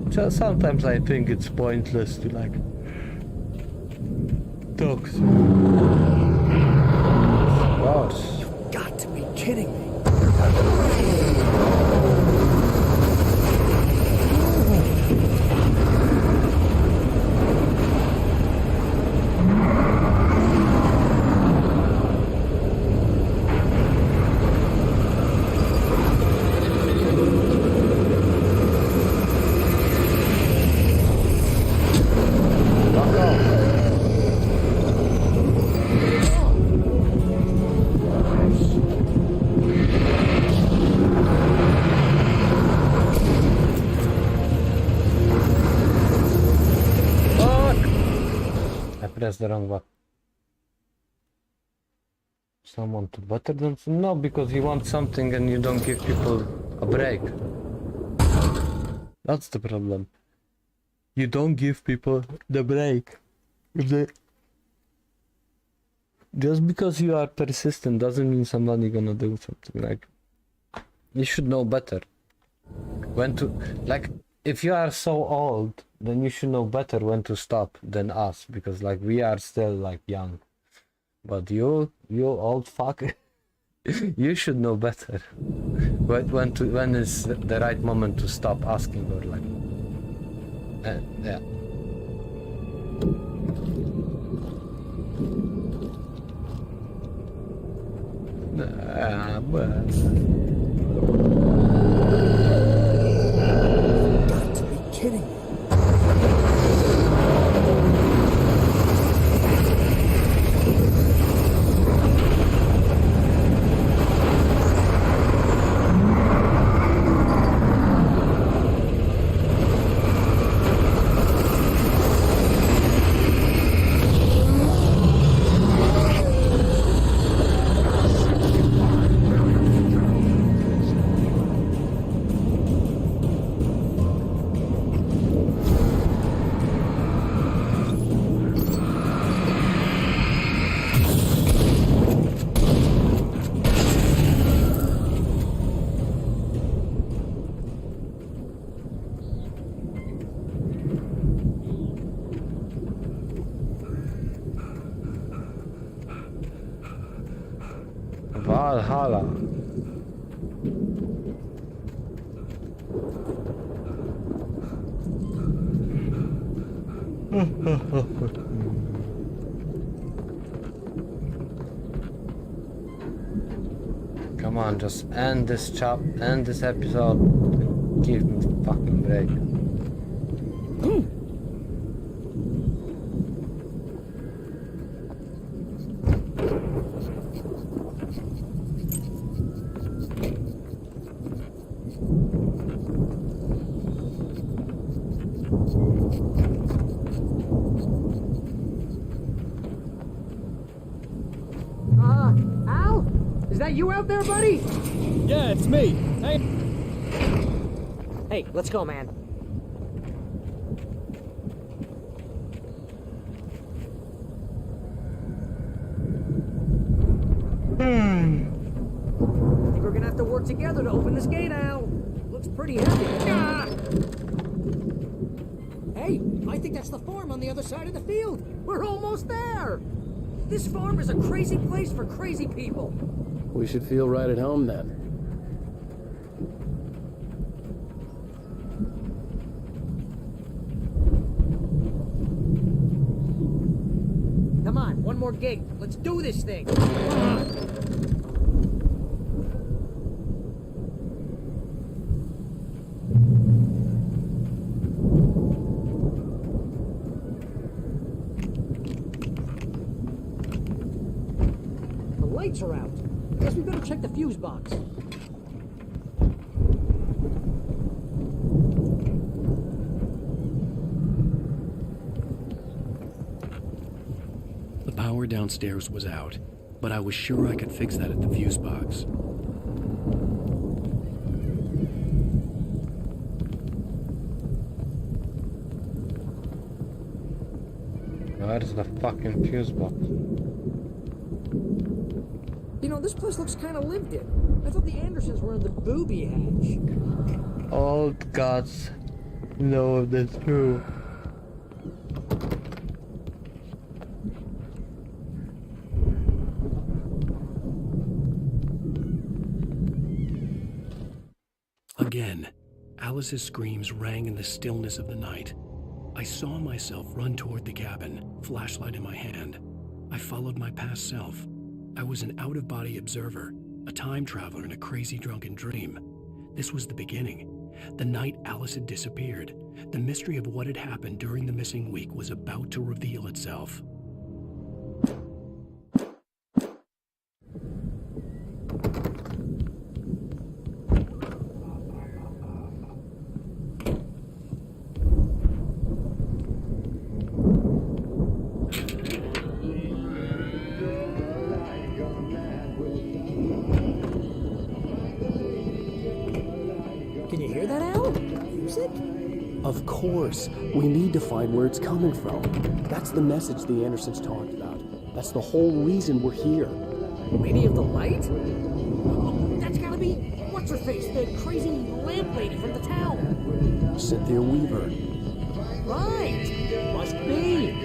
Speaker 1: Just sometimes I think it's pointless to like talk. Gosh.
Speaker 2: You've got to be kidding me.
Speaker 1: The wrong one. Someone to butter them? No, because you want something and you don't give people a break. That's the problem. You don't give people the break. If they... Just because you are persistent doesn't mean somebody gonna do something. Like, you should know better. When to, like, if you are so old, then you should know better when to stop than us, because like we are still like young. But you old fuck, you should know better when is the right moment to stop asking, or like yeah.
Speaker 2: Got to be kidding me.
Speaker 1: Valhalla. Come on, just end this episode. Give me a fucking break.
Speaker 10: that you out there, buddy?
Speaker 11: Yeah, it's me.
Speaker 10: Hey, let's go, man. I think we're gonna have to work together to open this gate, Al. Looks pretty heavy. Ah! Hey, I think that's the farm on the other side of the field. We're almost there. This farm is a crazy place for crazy people.
Speaker 18: We should feel right at home then.
Speaker 10: Come on, one more gate. Let's do this thing. Come on. The lights are out. Guess we better check the fuse box.
Speaker 2: The power downstairs was out, but I was sure I could fix that at the fuse box.
Speaker 1: Where's the fucking fuse box?
Speaker 10: You know, this place looks kind of lived in. I thought the Andersons were in the booby hatch.
Speaker 1: Old gods know this too.
Speaker 2: Again, Alice's screams rang in the stillness of the night. I saw myself run toward the cabin, flashlight in my hand. I followed my past self. I was an out-of-body observer, a time traveler in a crazy drunken dream. This was the beginning. The night Alice had disappeared. The mystery of what had happened during the missing week was about to reveal itself.
Speaker 10: Can you hear that, Al? Music?
Speaker 18: Of course. We need to find where it's coming from. That's the message the Andersons talked about. That's the whole reason we're here.
Speaker 10: Lady of the Light? Oh, that's gotta be... What's her face? The crazy lamp lady from the town.
Speaker 18: Cynthia Weaver.
Speaker 10: Right. Must be.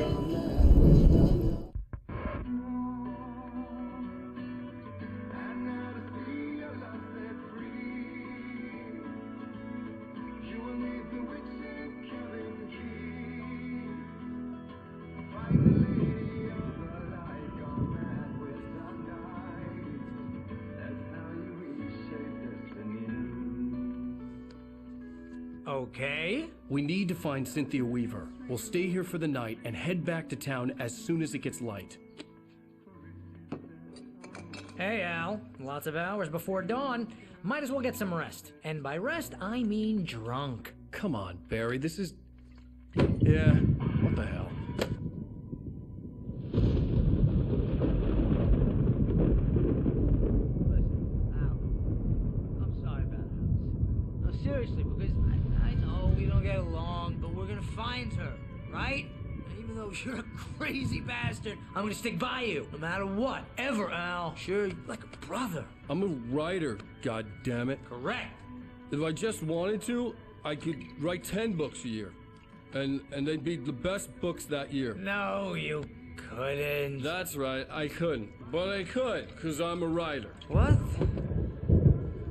Speaker 13: Okay.
Speaker 2: We need to find Cynthia Weaver. We'll stay here for the night and head back to town as soon as it gets light.
Speaker 13: Hey, Al. Lots of hours before dawn. Might as well get some rest. And by rest, I mean drunk.
Speaker 2: Come on, Barry, this is... Yeah, what the hell?
Speaker 21: I'm sorry about Alice. No, seriously, because I know we don't get along, but we're gonna find her, right? And even though you're a crazy bastard, I'm gonna stick by you, no matter what, ever, Al. Sure, you're like a brother.
Speaker 22: I'm a writer, goddammit.
Speaker 21: Correct.
Speaker 22: If I just wanted to, I could write 10 books a year. And they'd be the best books that year.
Speaker 21: No, you couldn't.
Speaker 22: That's right, I couldn't. But I could, because I'm a writer.
Speaker 21: What?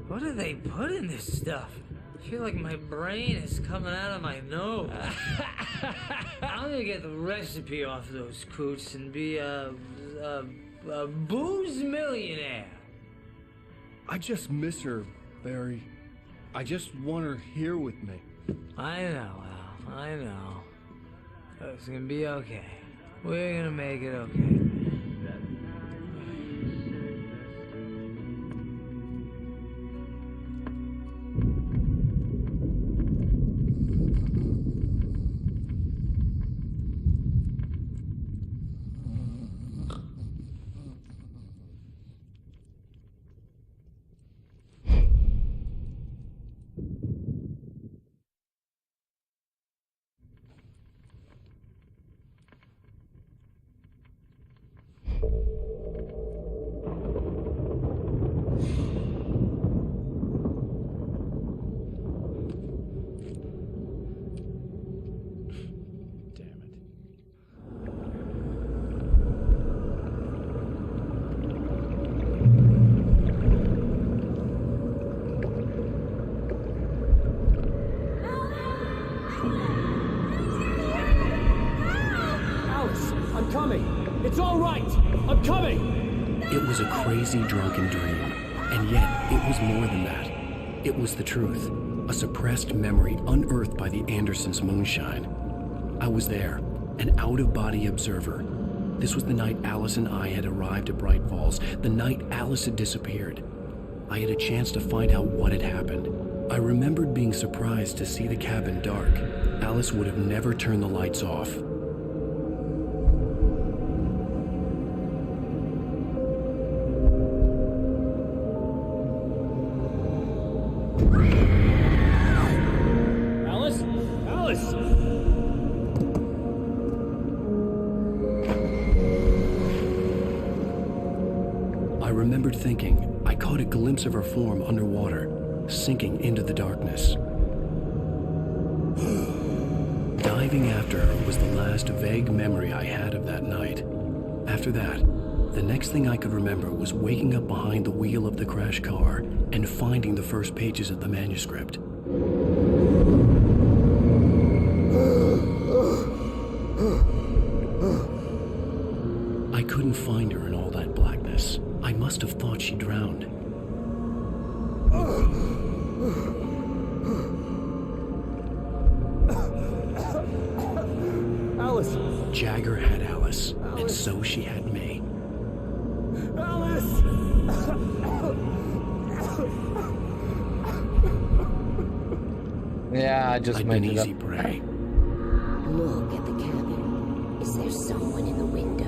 Speaker 21: What do they put in this stuff? I feel like my brain is coming out of my nose. I'm gonna get the recipe off those coots and be a booze millionaire.
Speaker 22: I just miss her, Barry. I just want her here with me.
Speaker 21: I know, Al. I know. It's gonna be okay. We're gonna make it okay.
Speaker 2: was a crazy, drunken dream, and yet it was more than that. It was the truth, a suppressed memory unearthed by the Andersons' moonshine. I was there, an out-of-body observer. This was the night Alice and I had arrived at Bright Falls, the night Alice had disappeared. I had a chance to find out what had happened. I remembered being surprised to see the cabin dark. Alice would have never turned the lights off.
Speaker 10: Alice? Alice!
Speaker 2: I remembered thinking I caught a glimpse of her form underwater, sinking into the darkness. Diving after her was the last vague memory I had of that night. After that, the next thing I could remember was waking up behind the wheel of the crashed car and finding the first pages of the manuscript. I couldn't find her in all that blackness. I must have thought she drowned.
Speaker 10: Alice!
Speaker 2: Jagger had Alice, and so she had me.
Speaker 10: Alice!
Speaker 1: Yeah, I just
Speaker 2: I'd
Speaker 1: made
Speaker 2: been
Speaker 1: it up.
Speaker 2: easy prey.
Speaker 3: Look at the cabin. Is there someone in the window?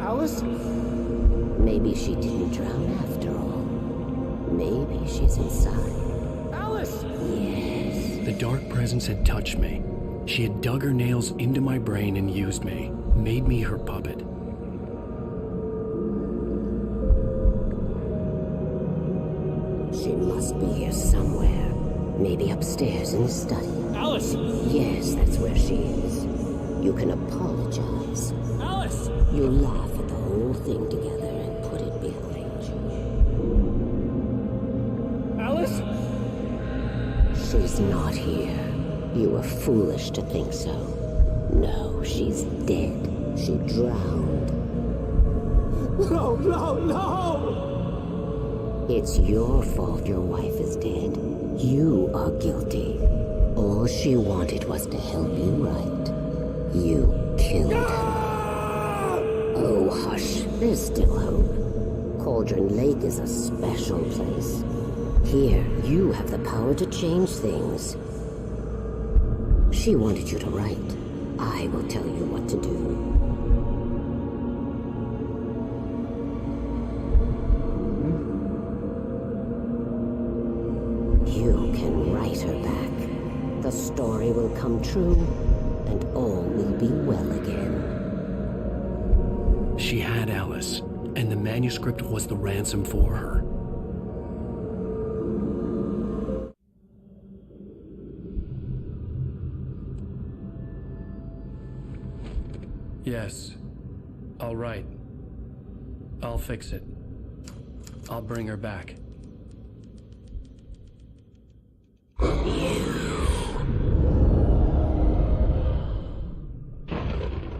Speaker 10: Alice?
Speaker 3: Maybe she didn't drown after all. Maybe she's inside.
Speaker 10: Alice!
Speaker 3: Yes.
Speaker 2: The dark presence had touched me. She had dug her nails into my brain and used me, made me her puppet.
Speaker 3: She must be here somewhere. Maybe upstairs in the study.
Speaker 10: Alice!
Speaker 3: Yes, that's where she is. You can apologize.
Speaker 10: Alice!
Speaker 3: You laugh at the whole thing together and put it behind you.
Speaker 10: Alice?
Speaker 3: She's not here. You were foolish to think so. No, she's dead. She drowned.
Speaker 10: No, no, no!
Speaker 3: It's your fault your wife is dead. You are guilty. All she wanted was to help you right. You killed her. Oh, hush. There's still hope. Cauldron Lake is a special place. Here, you have the power to change things. She wanted you to write. I will tell you what to do. You can write her back. The story will come true, and all will be well again.
Speaker 2: She had Alice, and the manuscript was the ransom for her. Yes, I'll write. I'll fix it. I'll bring her back.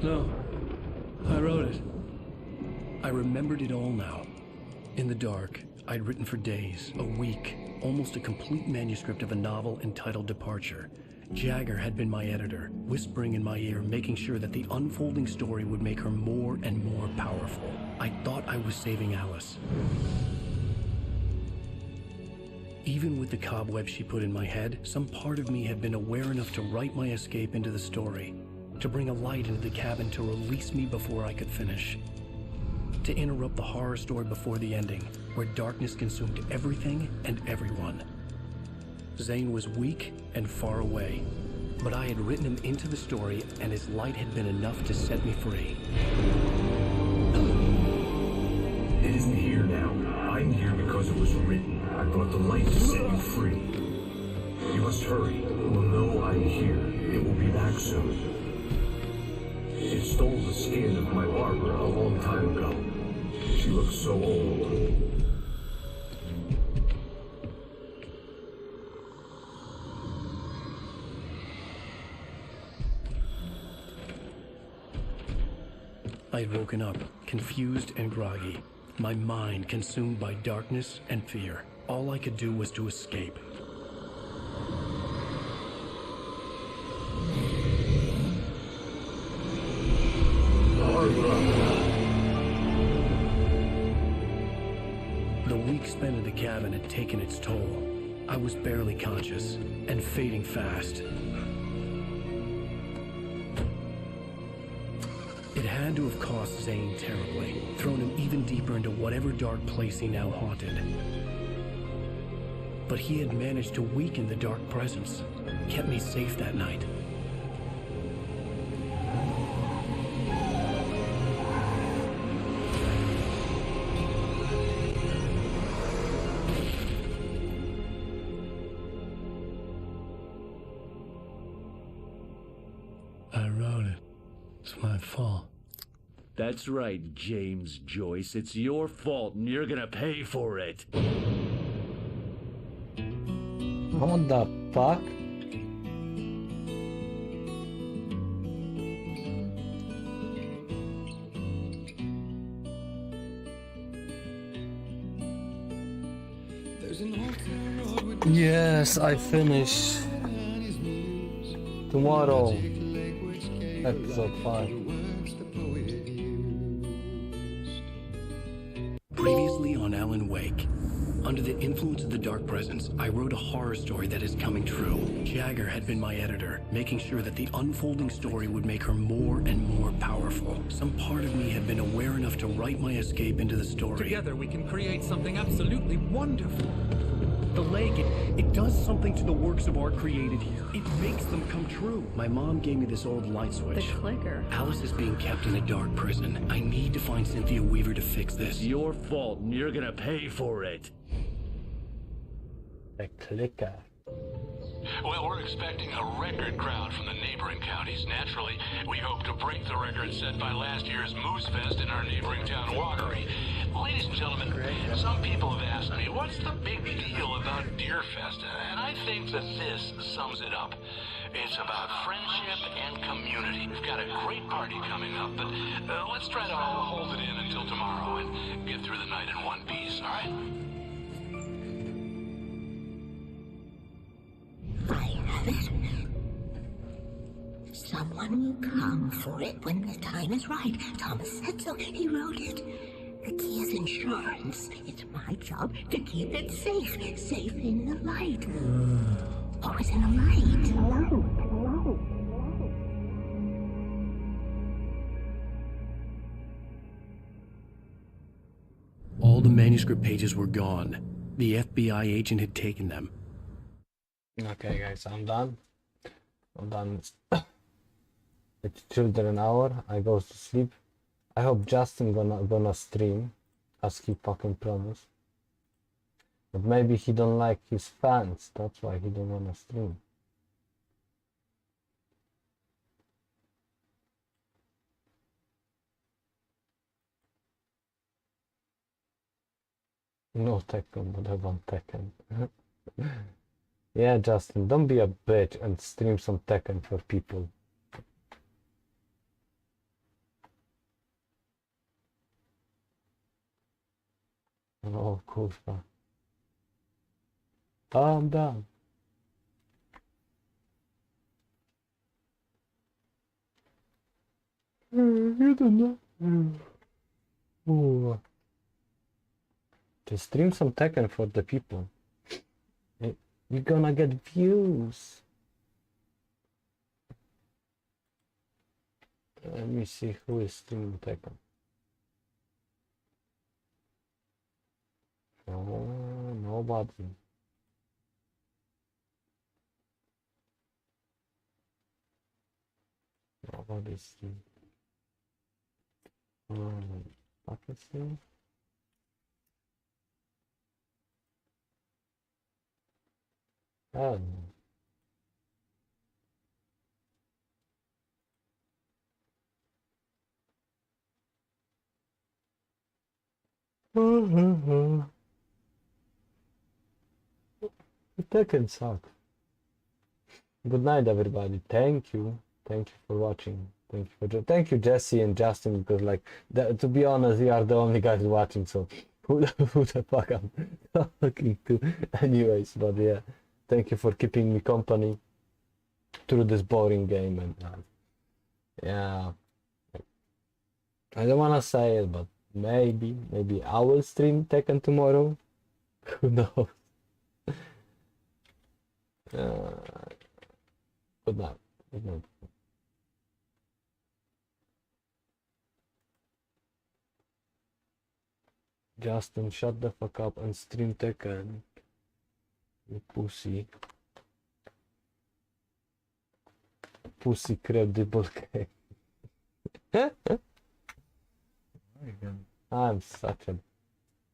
Speaker 2: No, I wrote it. I remembered it all now. In the dark, I'd written for days, a week, almost a complete manuscript of a novel entitled Departure. Jagger had been my editor, whispering in my ear, making sure that the unfolding story would make her more and more powerful. I thought I was saving Alice. Even with the cobwebs she put in my head, some part of me had been aware enough to write my escape into the story, to bring a light into the cabin to release me before I could finish, to interrupt the horror story before the ending, where darkness consumed everything and everyone. Zane was weak and far away, but I had written him into the story, and his light had been enough to set me free.
Speaker 14: It isn't here now. I'm here because it was written. I brought the light to set you free. You must hurry. It will know I'm here. It will be back soon. It stole the skin of my Barbara a long time ago. She looks so old.
Speaker 2: I had woken up, confused and groggy, my mind consumed by darkness and fear. All I could do was to escape. The week spent in the cabin had taken its toll. I was barely conscious and fading fast. It had to have cost Zane terribly, thrown him even deeper into whatever dark place he now haunted. But he had managed to weaken the dark presence, kept me safe that night.
Speaker 22: I wrote it. It's my fault.
Speaker 4: That's right, James Joyce. It's your fault, and you're gonna pay for it.
Speaker 1: What the fuck? Yes, I finish tomorrow. Episode 5.
Speaker 2: Previously on Alan Wake. Under the influence of the dark presence, I wrote a horror story that is coming true. Jagger had been my editor, making sure that the unfolding story would make her more and more powerful. Some part of me had been aware enough to write my escape into the story.
Speaker 9: Together we can create something absolutely wonderful.
Speaker 2: The lake, it does something to the works of art created here. It makes them come true. My mom gave me this old light switch.
Speaker 23: The clicker.
Speaker 2: Alice is being kept in a dark prison. I need to find Cynthia Weaver to fix this.
Speaker 4: It's your fault, and you're gonna pay for it.
Speaker 1: The clicker.
Speaker 24: Well, we're expecting a record crowd from the neighboring counties. Naturally, we hope to break the record set by last year's Moose Fest in our neighboring town, Watery. Ladies and gentlemen, some people have asked me, what's the big deal about Deer Fest? And I think that this sums it up. It's about friendship and community. We've got a great party coming up, but let's try to hold it in until tomorrow and get through the night in one piece, all right?
Speaker 3: Someone will come for it when the time is right. Thomas said so. He wrote it. The key is insurance. It's my job to keep it safe. Safe in the light. Always in the light.
Speaker 2: All the manuscript pages were gone. The FBI agent had taken them.
Speaker 1: Okay, guys, I'm done. It's children an hour. I go to sleep. I hope Justin gonna stream, as he fucking promised. But maybe he don't like his fans. That's why he don't wanna stream. No Tekken, but I want Tekken. Yeah, Justin, don't be a bitch and stream some Tekken for people. Oh, cool stuff. I'm done. You don't know. Oh. Just stream some Tekken for the people. You're gonna get views. Let me see who is streaming Tekken. Oh, nobody. Nobody's streaming. Bucket stream? Oh. Tekken sucks. Good night, everybody. Thank you for watching. Thank you, Jesse and Justin, because like to be honest, we are the only guys watching, so who the fuck I'm talking to, anyways. But yeah, thank you for keeping me company through this boring game, and yeah, I don't wanna say it, but maybe I will stream Tekken tomorrow. Who knows? Good night. Good night. Justin, shut the fuck up and stream Tekken. You pussy. Pussy credible game. I'm such a